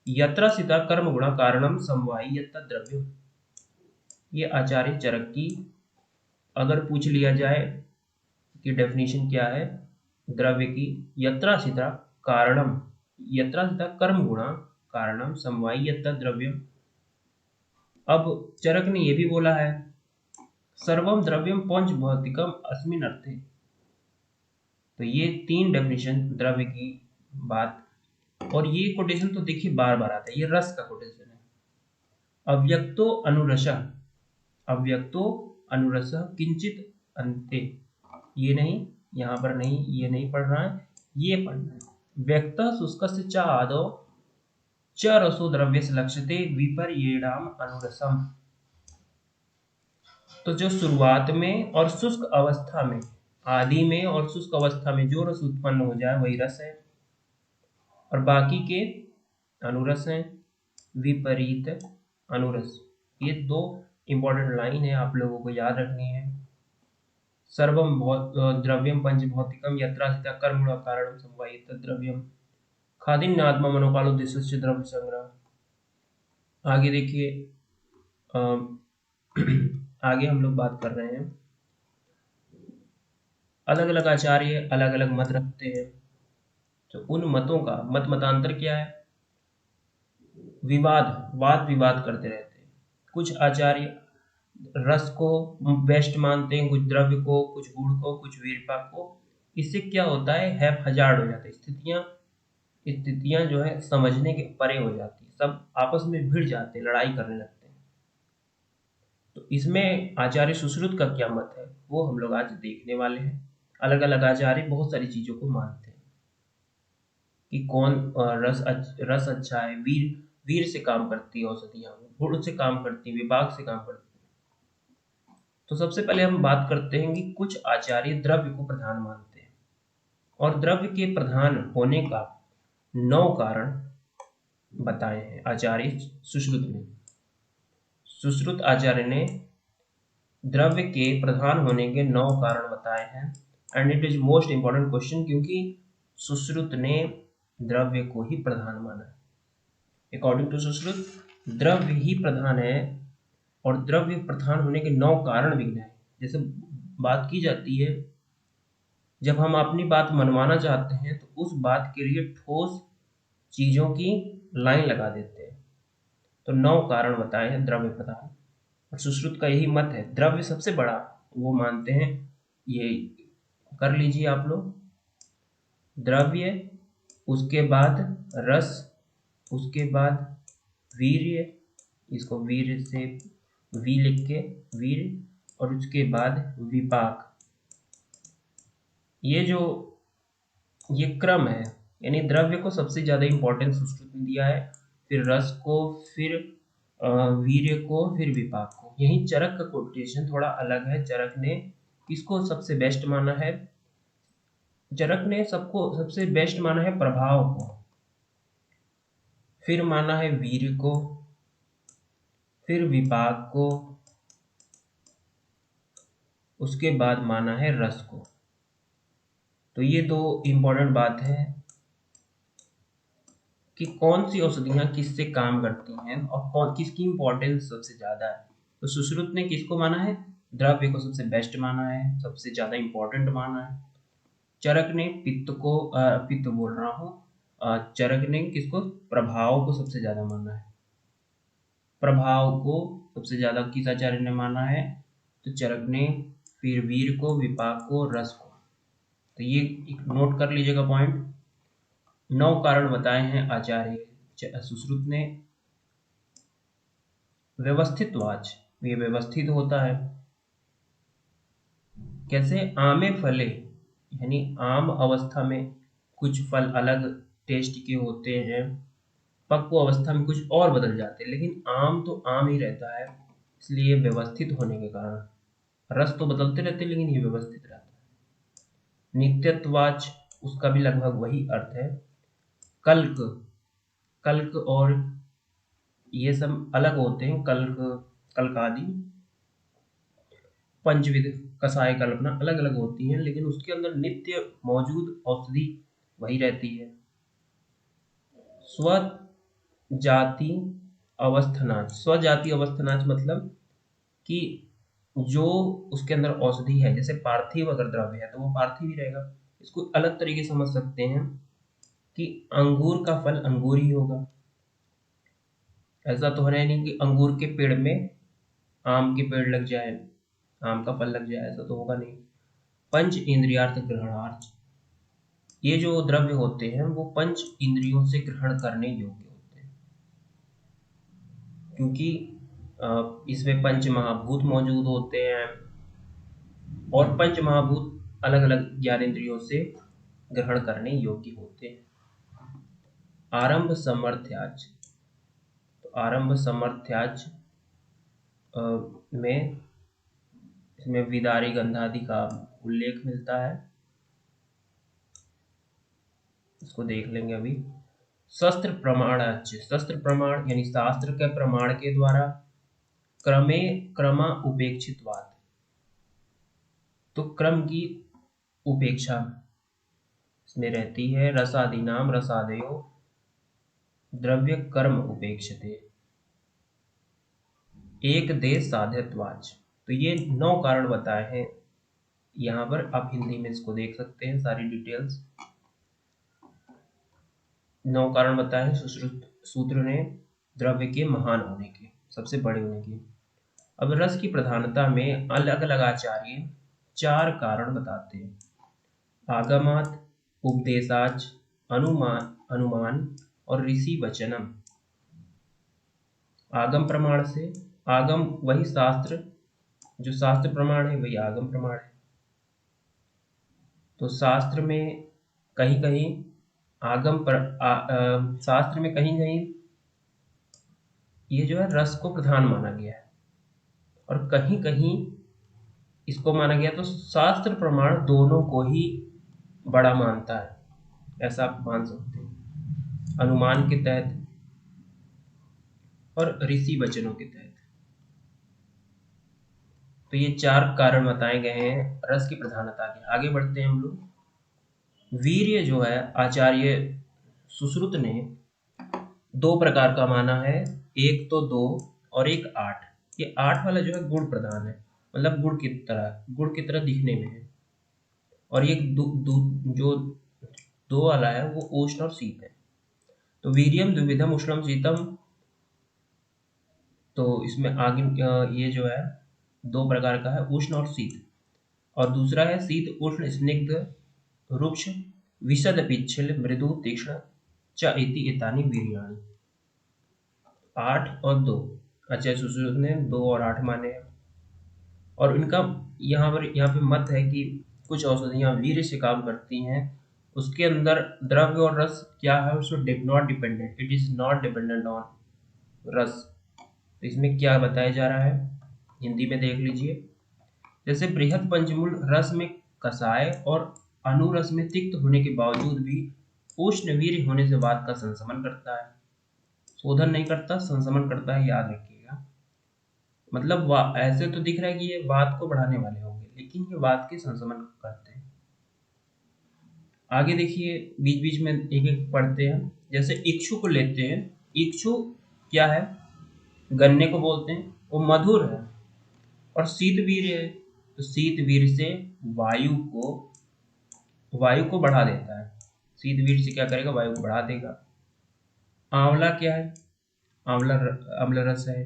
यत्र सिता कर्म गुणा कारणम समवायी यत्र द्रव्यम। ये आचार्य चरक की, अगर पूछ लिया जाए कि डेफिनेशन क्या है द्रव्य की, यत्र सिता कारणम, यत्र सिता कर्म गुणा कारणम समवायी यत्र द्रव्यम। अब चरक ने यह भी बोला है, सर्वम द्रव्यम पंच भौतिकम अस्मिन् अर्थे। तो ये 3 डेफिनेशन द्रव्य की बात, और ये कोटेशन तो देखिए बार बार आता है, ये रस का कोटेशन है। अव्यक्तो अनुरसः, अव्यक्तो अनुरसः किंचित अन्ते, ये नहीं, यहाँ पर नहीं, ये नहीं पढ़ना है, ये पढ़ना है। व्यक्तः शुष्कस्य च आदौ च रसो द्रव्यस्य लक्ष्यते विपर्येणाम अनुरसम। तो जो शुरुआत में और शुष्क अवस्था में, आदि में और शुष्क अवस्था में जो रस उत्पन्न हो जाए वही रस है, और बाकी के अनुरस हैं, विपरीत अनुरस। ये 2 इंपॉर्टेंट लाइन है, आप लोगों को याद रखनी है। सर्वम द्रव्यम पंच भौतिकम यत्र स्थिता कर्म गुण कारणम समवायी यत्र द्रव्यम, खादिन्य आत्मा मनोकालो दिशस्य द्रव्य संग्रह। आगे देखिए, आगे हम लोग बात कर रहे हैं, अलग अलग आचार्य अलग अलग मत रखते हैं, तो उन मतों का मतांतर क्या है? वाद विवाद करते रहते हैं। कुछ आचार्य रस को बेस्ट मानते हैं, कुछ द्रव्य को, कुछ गुण को, कुछ वीरपाक को। इससे क्या होता है, हैप-हजार्ड हो जाता है, स्थितियां जो है समझने के परे हो जाती है, सब आपस में भिड़ जाते हैं, लड़ाई करने लगते हैं। तो इसमें आचार्य सुश्रुत का क्या मत है वो हम लोग आज देखने वाले हैं। अलग अलग आचार्य बहुत सारी चीजों को मानते हैं कि कौन रस अच्छा है, वीर से काम करती है औषधियां, गुण से काम करती है, विपाक से काम करती है। तो सबसे पहले हम बात करते हैं कि कुछ आचार्य द्रव्य को प्रधान मानते हैं और द्रव्य के प्रधान होने का 9 कारण बताए हैं आचार्य सुश्रुत ने। सुश्रुत आचार्य ने द्रव्य के प्रधान होने के 9 कारण बताए हैं and it is most important question, क्योंकि सुश्रुत ने द्रव्य को ही प्रधान माना है। अकॉर्डिंग टू सुश्रुत द्रव्य ही प्रधान है और द्रव्य प्रधान होने के 9 कारण भी हैं। जैसे बात की जाती है, जब हम अपनी बात मनवाना चाहते हैं तो उस बात के लिए ठोस चीजों की लाइन लगा देते हैं। तो 9 कारण बताए हैं द्रव्य प्रधान, और सुश्रुत का यही मत है। द्रव्य सबसे बड़ा वो मानते हैं, ये कर लीजिए आप लोग, द्रव्य, उसके बाद रस, उसके बाद वीर्य, इसको वीर्य से वी लिख के वीर्य, और उसके बाद विपाक। ये क्रम है, यानी द्रव्य को सबसे ज्यादा इंपॉर्टेंस सुश्रुत ने दिया है, फिर रस को, फिर वीर्य को, फिर विपाक को। यही चरक का कोटेशन थोड़ा अलग है। चरक ने किसको सबसे बेस्ट माना है? चरक ने सबसे बेस्ट माना है प्रभाव को, फिर माना है वीर्य को, फिर विपाक को, उसके बाद माना है रस को। तो ये 2 इंपॉर्टेंट बात है कि कौन सी औषधियां किससे काम करती हैं और किसकी इंपॉर्टेंस सबसे ज्यादा है। तो सुश्रुत ने किसको माना है? द्रव्य को सबसे बेस्ट माना है, सबसे ज्यादा इंपॉर्टेंट माना है। चरक ने पित्त बोल रहा हूँ, चरक ने किसको? प्रभाव को सबसे ज्यादा माना है। प्रभाव को सबसे ज्यादा किस आचार्य ने माना है? तो चरक ने, फिर वीर को, विपाक को, रस को। तो ये एक नोट कर लीजिएगा पॉइंट। 9 कारण बताए हैं आचार्य सुश्रुत ने। व्यवस्थितवाच, ये व्यवस्थित होता है कैसे? आमे फले, यानी आम अवस्था में कुछ फल अलग टेस्ट के होते हैं, पक्व अवस्था में कुछ और बदल जाते हैं, लेकिन आम तो आम ही रहता है, इसलिए व्यवस्थित होने के कारण। रस तो बदलते रहते हैं लेकिन ये व्यवस्थित रहता है। नित्यत्वाच, उसका भी लगभग वही अर्थ है। कल्क और ये सब अलग होते हैं, कल्क आदि। पंचविध, कसाय, कल्पना अलग अलग होती हैं, लेकिन उसके अंदर नित्य मौजूद औषधि वही रहती है। स्वजाति अवस्थानाच, स्वजाति अवस्थानाच मतलब कि जो उसके अंदर औषधि है, जैसे पार्थिव अगर द्रव्य है तो वो पार्थिव ही रहेगा। इसको अलग तरीके से समझ सकते हैं कि अंगूर का फल अंगूर ही होगा। ऐसा तो है नहीं कि अंगूर के पेड़ में आम के पेड़ लग जाए, आम का फल लग जाए, ऐसा तो होगा नहीं। पंच इंद्रियार्थ ग्रहणार्थ, ये जो द्रव्य होते हैं वो पंच इंद्रियों से ग्रहण करने योग्य होते हैं, क्योंकि इसमें पंच महाभूत मौजूद होते हैं और पंच महाभूत अलग अलग ज्ञानेंद्रियों से ग्रहण करने योग्य होते हैं। आरंभ समर्थ्याच, तो आरंभ समर्थ्याच में इसमें विदारी गंधादि का उल्लेख मिलता है, इसको देख लेंगे अभी। शस्त्र प्रमाणाच, शस्त्र प्रमाण यानी शास्त्र के प्रमाण के द्वारा। क्रमा उपेक्षितवाद, तो क्रम की उपेक्षा इसमें रहती है। रसादीनाम रसादयो द्रव्य कर्म उपेक्षते। एक देश साध्यत्वाच, तो ये 9 कारण बताए हैं यहाँ पर। आप हिंदी में इसको देख सकते हैं, सारी डिटेल्स। 9 कारण बताए हैं सुश्रुत सूत्र ने द्रव्य के महान होने के, सबसे बड़े होने के। अब रस की प्रधानता में अलग अलग आचार्य 4 कारण बताते हैं। आगमात, उपदेशाच, अनुमान और ऋषि वचनम। आगम प्रमाण से, आगम वही शास्त्र, जो शास्त्र प्रमाण है वही आगम प्रमाण है। तो शास्त्र में कहीं कहीं शास्त्र में कहीं कहीं ये जो है रस को प्रधान माना गया है, और कहीं कहीं इसको माना गया, तो शास्त्र प्रमाण दोनों को ही बड़ा मानता है, ऐसा आप मान सकते हैं, अनुमान के तहत और ऋषि वचनों के तहत। तो ये 4 कारण बताए गए हैं रस की प्रधानता के। आगे बढ़ते हैं हम लोग। वीर्य जो है आचार्य सुश्रुत ने 2 प्रकार का माना है, एक तो 2 और एक 8। ये 8 वाला जो है गुण प्रधान है, मतलब गुड़ की तरह दिखने में है, और ये जो 2 वाला है वो उष्ण और शीत है। तो वीर्यम द्विविधम उष्णम शीतम, तो इसमें आगे ये जो है 2 प्रकार का है, उष्ण और शीत, और दूसरा है शीत उष्ण स्निग्ध रुक्ष विशद पिच्छल मृदु तीक्ष्ण च इति एतानि वीर्याणि। 8 और 2, आचार्य सुश्रुत ने 2 और 8 माने हैं। और इनका यहाँ पे मत है कि कुछ औषधियाँ वीर्य से काम करती हैं, उसके अंदर द्रव्य और रस क्या है, उसको not dependent, it is not dependent on रस। तो इसमें क्या बताया जा रहा है, हिंदी में देख लीजिए। जैसे बृहद पंचमूल रस में कसाय और अनुरस में तिक्त होने के बावजूद भी उष्ण वीर्य होने से वात का संशमन करता है, शोधन नहीं करता, संशमन करता है, याद रखिएगा। मतलब ऐसे तो दिख रहा है कि ये वात को बढ़ाने वाले होंगे, लेकिन ये वात के संशमन करते हैं। आगे देखिए, बीच बीच में एक एक पढ़ते हैं। जैसे इक्षु को लेते हैं, इक्षु क्या है, गन्ने को बोलते हैं, वो मधुर है, और शीत वीर्य है, तो शीत वीर्य से वायु को बढ़ा देता है। शीत वीर्य से क्या करेगा, वायु को बढ़ा देगा। आंवला क्या है, अम्ल रस है,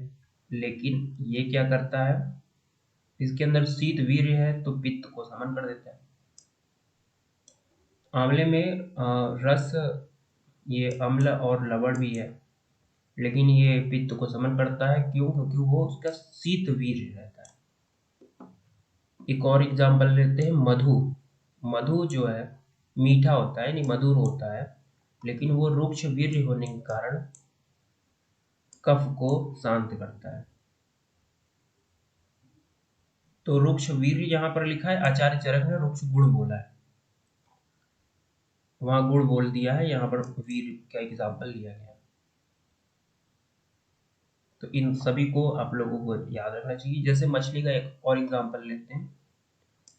लेकिन ये क्या करता है, इसके अंदर शीत वीर्य है तो पित्त को समन कर देता है। आंवले में रस, ये अम्ल और लवण भी है, लेकिन ये पित्त को समन करता है। क्यों? क्योंकि वो उसका शीत वीर्य रहता है। एक और एग्जाम्पल लेते हैं, मधु जो है मीठा होता है, नहीं मधुर होता है, लेकिन वो रुक्ष वीर्य होने के कारण कफ को शांत करता है। तो रुक्ष वीर्य यहाँ पर लिखा है, आचार्य चरक ने रुक्ष गुण बोला है, वहां गुण बोल दिया है, यहाँ पर वीर्य का एग्जाम्पल लिया गया। तो इन सभी को आप लोगों को याद रखना चाहिए। जैसे मछली का एक और एग्जाम्पल लेते हैं,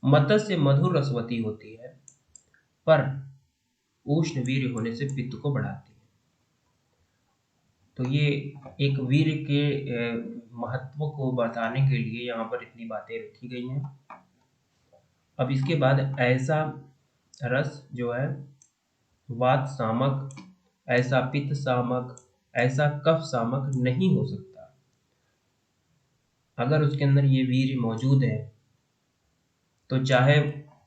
मत्स्य मधुर रसवती होती है, पर उष्ण वीर्य होने से पित्त को बढ़ाती है। तो ये एक वीर्य के महत्व को बताने के लिए यहाँ पर इतनी बातें रखी गई हैं। अब इसके बाद ऐसा रस जो है वात सामक, ऐसा पित्त सामक, ऐसा कफ सामक नहीं हो सकता। अगर उसके अंदर ये वीर्य मौजूद है, तो चाहे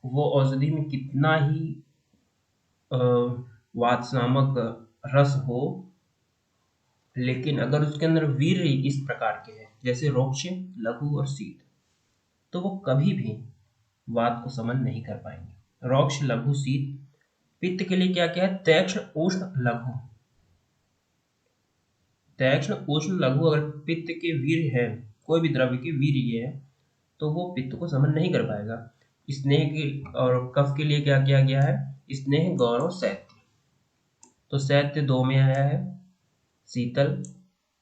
वो औषधि में कितना ही वात सामक रस हो, लेकिन अगर उसके अंदर वीर्य इस प्रकार के हैं, जैसे रोक्ष, लघु और शीत, तो वो कभी भी वात को समन नहीं कर पाएंगे। रोक्ष, लघु, शीत। पित्त के लिए क्या क्या है, तीक्ष्ण, उष्ण, लघु। तीक्ष्ण, उष्ण, लघु अगर पित्त के वीर्य है, कोई भी द्रव्य के वीर्य है, तो वो पित्त को समन नहीं कर पाएगा। स्नेह के और कफ के लिए क्या किया गया है, स्नेह, गौरव, शैत्य। तो शैत्य 2 में आया है, शीतल,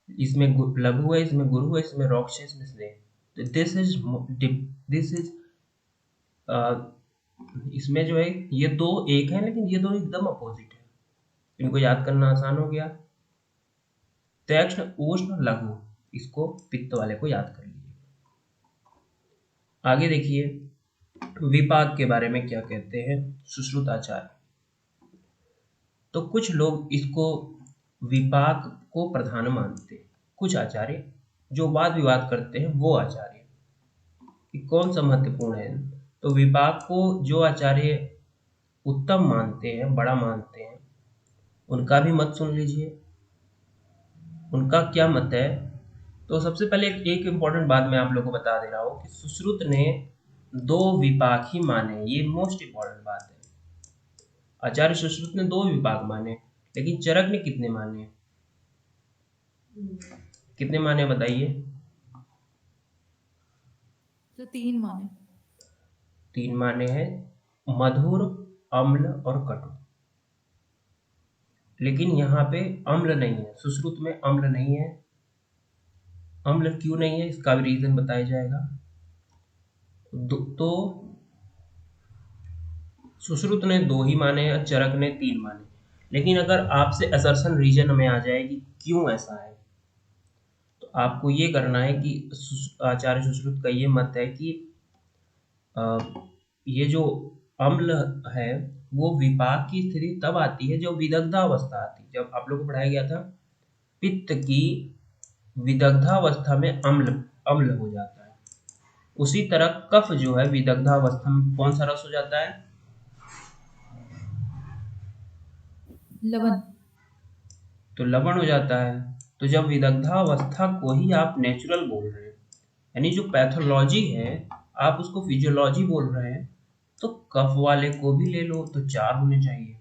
इसमें लघु है, इसमें गुरु है, इसमें रोक्ष है, इसमें स्नेह। तो दिस इज इसमें जो है ये 2 एक है, लेकिन ये 2 एकदम अपोजिट है। इनको याद करना आसान हो गया। तीक्ष्ण, उष्ण, लघु, इसको पित्त वाले को याद कर लीजिए। आगे देखिए, विपाक के बारे में क्या कहते हैं सुश्रुताचार्य। तो कुछ लोग इसको विपाक को प्रधान मानते हैं, कुछ आचार्य जो वाद विवाद करते हैं वो आचार्य कि कौन सा महत्वपूर्ण है। तो विपाक को जो आचार्य उत्तम मानते हैं, बड़ा मानते हैं, उनका भी मत सुन लीजिए। उनका क्या मत है, तो सबसे पहले एक इम्पॉर्टेंट बात मैं आप लोगों को बता दे रहा हूँ कि सुश्रुत ने 2 विपाक ही माने, ये मोस्ट इम्पॉर्टेंट बात है। आचार्य सुश्रुत ने 2 विपाक माने, लेकिन चरक ने कितने माने, कितने माने बताइए। तो 3 माने। तीन माने हैं, मधुर, अम्ल और कटु। लेकिन यहाँ पे अम्ल नहीं है, सुश्रुत में अम्ल नहीं है। अम्ल क्यों नहीं है इसका भी रीजन बताया जाएगा। तो सुश्रुत ने 2 ही माने और चरक ने 3 माने। लेकिन अगर आपसे असर्शन रीजन में आ जाए कि क्यों ऐसा है, तो आपको ये करना है कि आचार्य सुश्रुत का ये मत है कि ये जो अम्ल है वो विपाक की स्थिति तब आती है जब विदग्धावस्था आती है। जब आप लोगों को पढ़ाया गया था पित्त की विदग्धावस्था में अम्ल हो जाता है, उसी तरह कफ जो है विदग्धावस्था में कौन सा रस हो जाता है? लवण। तो लवण हो जाता है। तो जब विदग्धावस्था को ही आप नेचुरल बोल रहे हैं, यानी जो पैथोलॉजी है आप उसको फिजियोलॉजी बोल रहे हैं, तो कफ वाले को भी ले लो तो 4 होने चाहिए।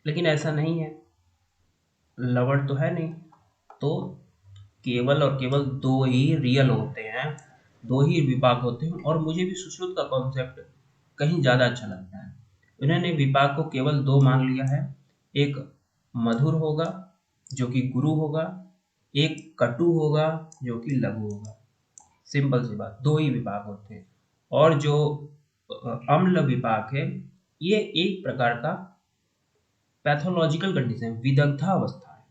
लेकिन ऐसा नहीं है, लवण तो है नहीं, तो केवल और केवल 2 ही रियल होते हैं, 2 ही विपाक होते हैं। और मुझे भी सुश्रुत का कॉन्सेप्ट कहीं ज़्यादा अच्छा लगता है। उन्होंने विपाक को केवल 2 मान लिया है, एक मधुर होगा जो कि गुरु होगा, एक कटु होगा जो कि लघु होगा। सिंपल सी बात, 2 ही विपाक होते हैं। और जो अम्ल विपाक है ये एक प्रकार का पैथोलॉजिकल कंडीशन, विदग्धावस्था है।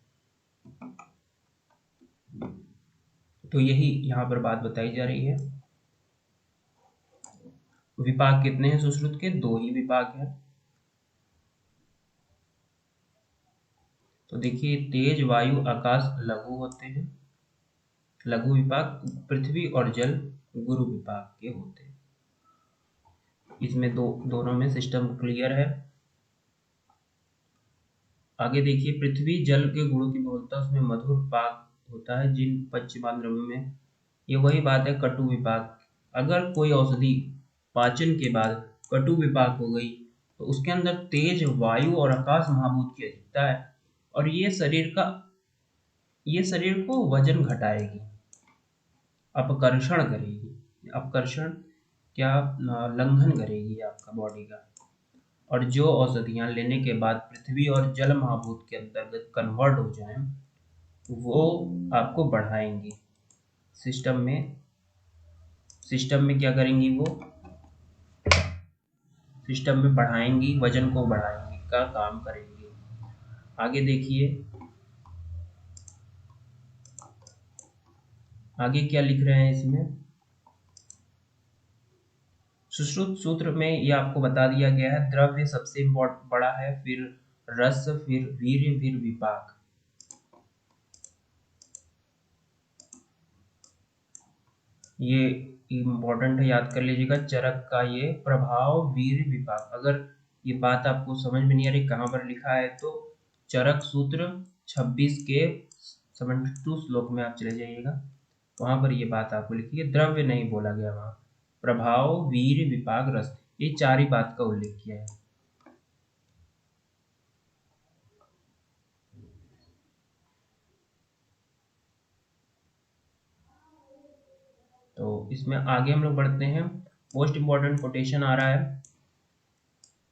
तो यही यहाँ पर बात बताई जा रही है। विपाक कितने हैं सुश्रुत के? 2 ही विपाक हैं। तो देखिए तेज, वायु, आकाश लघु होते हैं, लघु विपाक। पृथ्वी और जल गुरु विपाक के होते हैं। इसमें दोनों में सिस्टम क्लियर है। आगे देखिए पृथ्वी जल के गुणों की बोलता है, उसमें मधुर पाक होता है जिन पंचमान द्रव्यों में। ये वही बात है कटु विपाक। अगर कोई औषधि पाचन के बाद कटु विपाक हो गई तो उसके अंदर तेज, वायु और आकाश महाभूत की अधिकता है, और ये शरीर को वजन घटाएगी, अपकर्षण करेगी। अपकर्षण क्या? लंघन करेगी आपका बॉडी का। और जो औषधियाँ लेने के बाद पृथ्वी और जल महाभूत के अंतर्गत कन्वर्ट हो जाएं, वो आपको बढ़ाएंगी सिस्टम में क्या करेंगी? वो सिस्टम में बढ़ाएंगी, वजन को बढ़ाएंगी का काम करेंगी। आगे देखिए आगे क्या लिख रहे हैं इसमें। सुश्रुत सूत्र में ये आपको बता दिया गया है, द्रव्य सबसे बड़ा है, फिर रस, फिर वीर्य, फिर विपाक। ये इम्पोर्टेंट है, याद कर लीजिएगा। चरक का ये प्रभाव, वीर्य, विपाक। अगर ये बात आपको समझ में नहीं आ रही कहाँ पर लिखा है, तो चरक सूत्र 26 के 72 श्लोक में आप चले जाइएगा, वहां पर ये बात आपको लिखी है। द्रव्य नहीं बोला गया वहां, प्रभाव, वीर्य, विपाक, रस, ये 4 ही बात का उल्लेख किया है। तो इसमें आगे हम लोग बढ़ते हैं। मोस्ट इंपॉर्टेंट कोटेशन आ रहा है,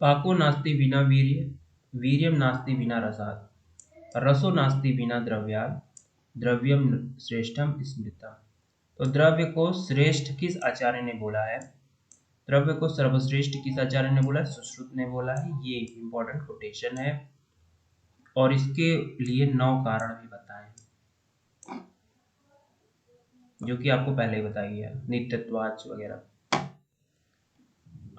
पाको नास्ति बिना वीर्य, वीर्यम नास्ति बिना रसात्, रसो नास्ति बिना द्रव्यात्, द्रव्यम श्रेष्ठम स्मृतम्। तो द्रव्य को श्रेष्ठ किस आचार्य ने बोला है? द्रव्य को सर्वश्रेष्ठ किस आचार्य ने बोला है? सुश्रुत ने बोला है। ये इंपॉर्टेंट कोटेशन है, और इसके लिए 9 कारण भी बताए जो कि आपको पहले ही बताया गया, नित्यत्वाच वगैरह।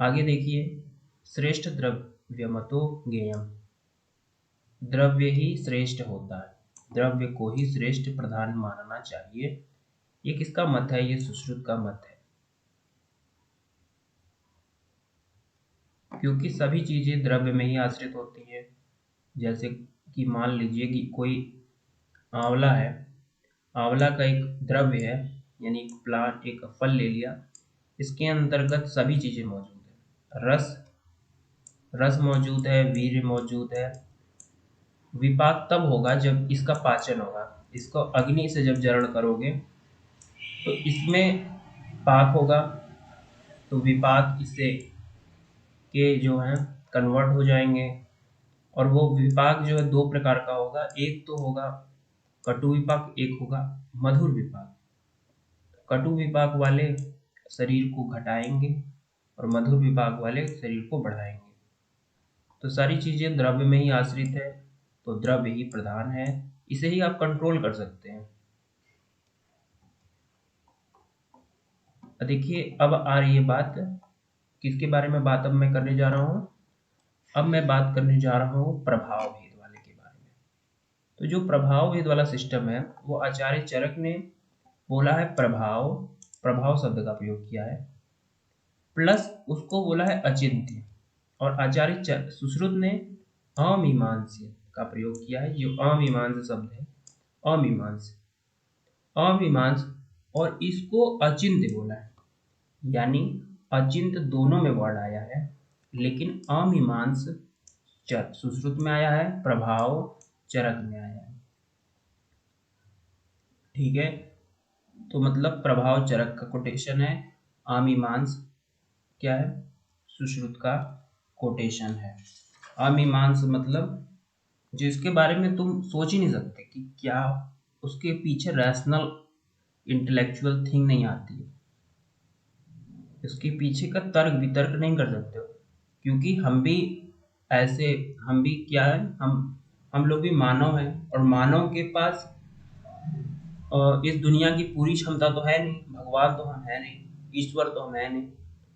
आगे देखिए, श्रेष्ठ द्रव्यमतो ज्ञेयम्, द्रव्य ही श्रेष्ठ होता है, द्रव्य को ही श्रेष्ठ प्रधान मानना चाहिए। ये किसका मत है? ये सुश्रुत का मत है, क्योंकि सभी चीजें द्रव्य में ही आश्रित होती है। जैसे कि मान लीजिए कि कोई आंवला है, आंवला का एक द्रव्य है, यानी एक प्लांट, एक फल ले लिया, इसके अंतर्गत सभी चीजें मौजूद है। रस मौजूद है, वीर्य मौजूद है। विपाक तब होगा जब इसका पाचन होगा। इसको अग्नि से जब जरण करोगे तो इसमें पाक होगा तो विपाक इससे के जो हैं कन्वर्ट हो जाएंगे, और वो विपाक जो है दो प्रकार का होगा, एक तो होगा कटु विपाक, एक होगा मधुर विपाक। कटु विपाक वाले शरीर को घटाएंगे और मधुर विपाक वाले शरीर को बढ़ाएंगे। तो सारी चीजें द्रव्य में ही आश्रित है, तो द्रव्य ही प्रधान है, इसे ही आप कंट्रोल कर सकते हैं। देखिए अब आ रही है बात, किसके बारे में बात अब मैं करने जा रहा हूँ? अब मैं बात करने जा रहा हूँ प्रभाव भेद वाले के बारे में। तो जो प्रभाव भेद वाला सिस्टम है वो आचार्य चरक ने बोला है प्रभाव शब्द का प्रयोग किया है, प्लस उसको बोला है अचिंत्य, और आचार्य सुश्रुत ने अमीमांस्य का प्रयोग किया है। जो अमीमांस शब्द है, अमीमांस, और इसको अचिंत्य बोला है, यानी अचिंत्य दोनों में वर्ड आया है, लेकिन अमीमांस सुश्रुत में आया है, प्रभाव चरक में आया है। ठीक है, तो मतलब प्रभाव चरक का कोटेशन है, अमीमांस क्या है? सुश्रुत का कोटेशन है। अमीमांस मतलब जिसके बारे में तुम सोच ही नहीं सकते कि क्या उसके पीछे रैशनल इंटेलेक्चुअल थिंग नहीं आती है, इसके पीछे का तर्क वितर्क नहीं कर सकते हो, क्योंकि हम भी क्या है, हम लोग भी मानव हैं, और मानव के पास इस दुनिया की पूरी क्षमता तो है नहीं, भगवान तो हम है नहीं, ईश्वर तो हम है नहीं।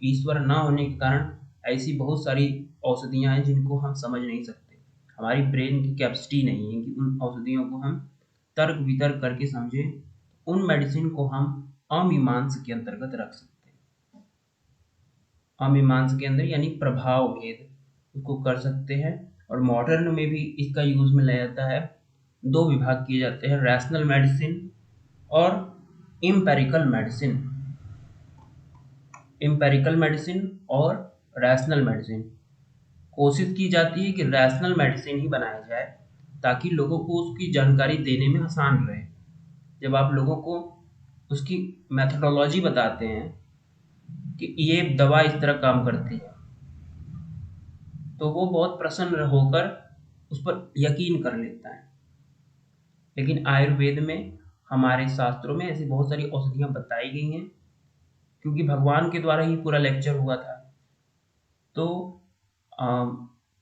ईश्वर ना होने के कारण ऐसी बहुत सारी औषधियाँ हैं जिनको हम समझ नहीं सकते, हमारी ब्रेन की कैपेसिटी नहीं है कि उन औषधियों को हम तर्क वितर्क करके समझें। उन मेडिसिन को हम अमीमांस के अंतर्गत रख सकते हैं, अमीमांस के अंदर, यानी प्रभाव भेद उसको कर सकते हैं। और मॉडर्न में भी इसका यूज में लाया जाता है। दो विभाग किए जाते हैं, रैशनल मेडिसिन और इम्पेरिकल मेडिसिन। इम्पेरिकल मेडिसिन और रैशनल मेडिसिन, कोशिश की जाती है कि रैशनल मेडिसिन ही बनाया जाए ताकि लोगों को उसकी जानकारी देने में आसान रहे। जब आप लोगों को उसकी मेथोडोलॉजी बताते हैं कि ये दवा इस तरह काम करती है, तो वो बहुत प्रसन्न होकर उस पर यकीन कर लेता है। लेकिन आयुर्वेद में, हमारे शास्त्रों में ऐसी बहुत सारी औषधियाँ बताई गई हैं, क्योंकि भगवान के द्वारा ही पूरा लेक्चर हुआ था, तो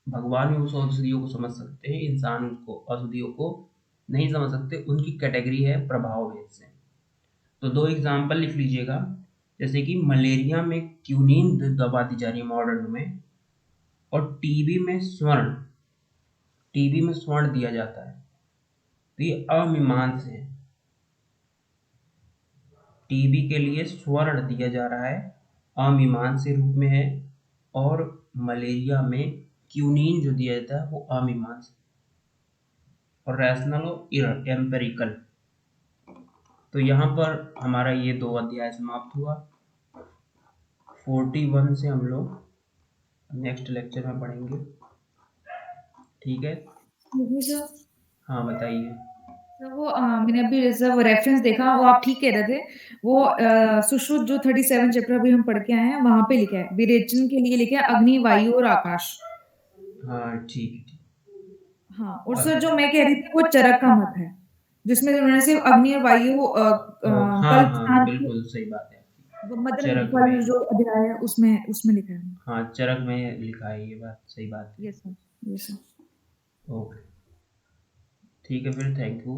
भगवान ही उस औषधियों को समझ सकते हैं, इंसान उसको औषधियों को नहीं समझ सकते। उनकी कैटेगरी है प्रभाव भेद से। तो दो एग्जाम्पल लिख लीजिएगा, जैसे कि मलेरिया में क्यूनिन दवा दी जा रही है मॉडर्न में, और टीबी में स्वर्ण दिया जाता है, तो ये अमीमांस है। टीबी के लिए स्वर्ण दिया जा रहा है, अमीमांस के रूप में है, और मलेरिया में क्यूनिन जो दिया जाता है वो अमीमांस, और रैशनल और एम्पेरिकल। तो यहाँ पर हमारा ये दो अध्याय समाप्त हुआ। 41 से हम लोग नेक्स्ट लेक्चर में पढ़ेंगे। ठीक है, हाँ बताइए। तो वो मैंने अभी जैसा वो रेफरेंस देखा, वो आप ठीक कह रहे थे, वो सुश्रुत जो 37 चैप्टर अभी हम पढ़ के आए हैं वहां पे लिखा है, विरेचन के लिए लिखा है अग्नि, वायु और आकाश। हाँ ठीक है, हाँ, और सर जो मैं कह रही थी वो चरक का मत है, जिसमें उन्होंने सिर्फ अग्नि और वायु हाँ बिल्कुल सही बात है आपकी। मतलब चरक फल में, जो अध्याय है उसमें लिखा है। हाँ चरक में लिखा है, ये बात सही बात है। Yes sir, yes sir. Okay, ठीक है फिर, थैंक यू।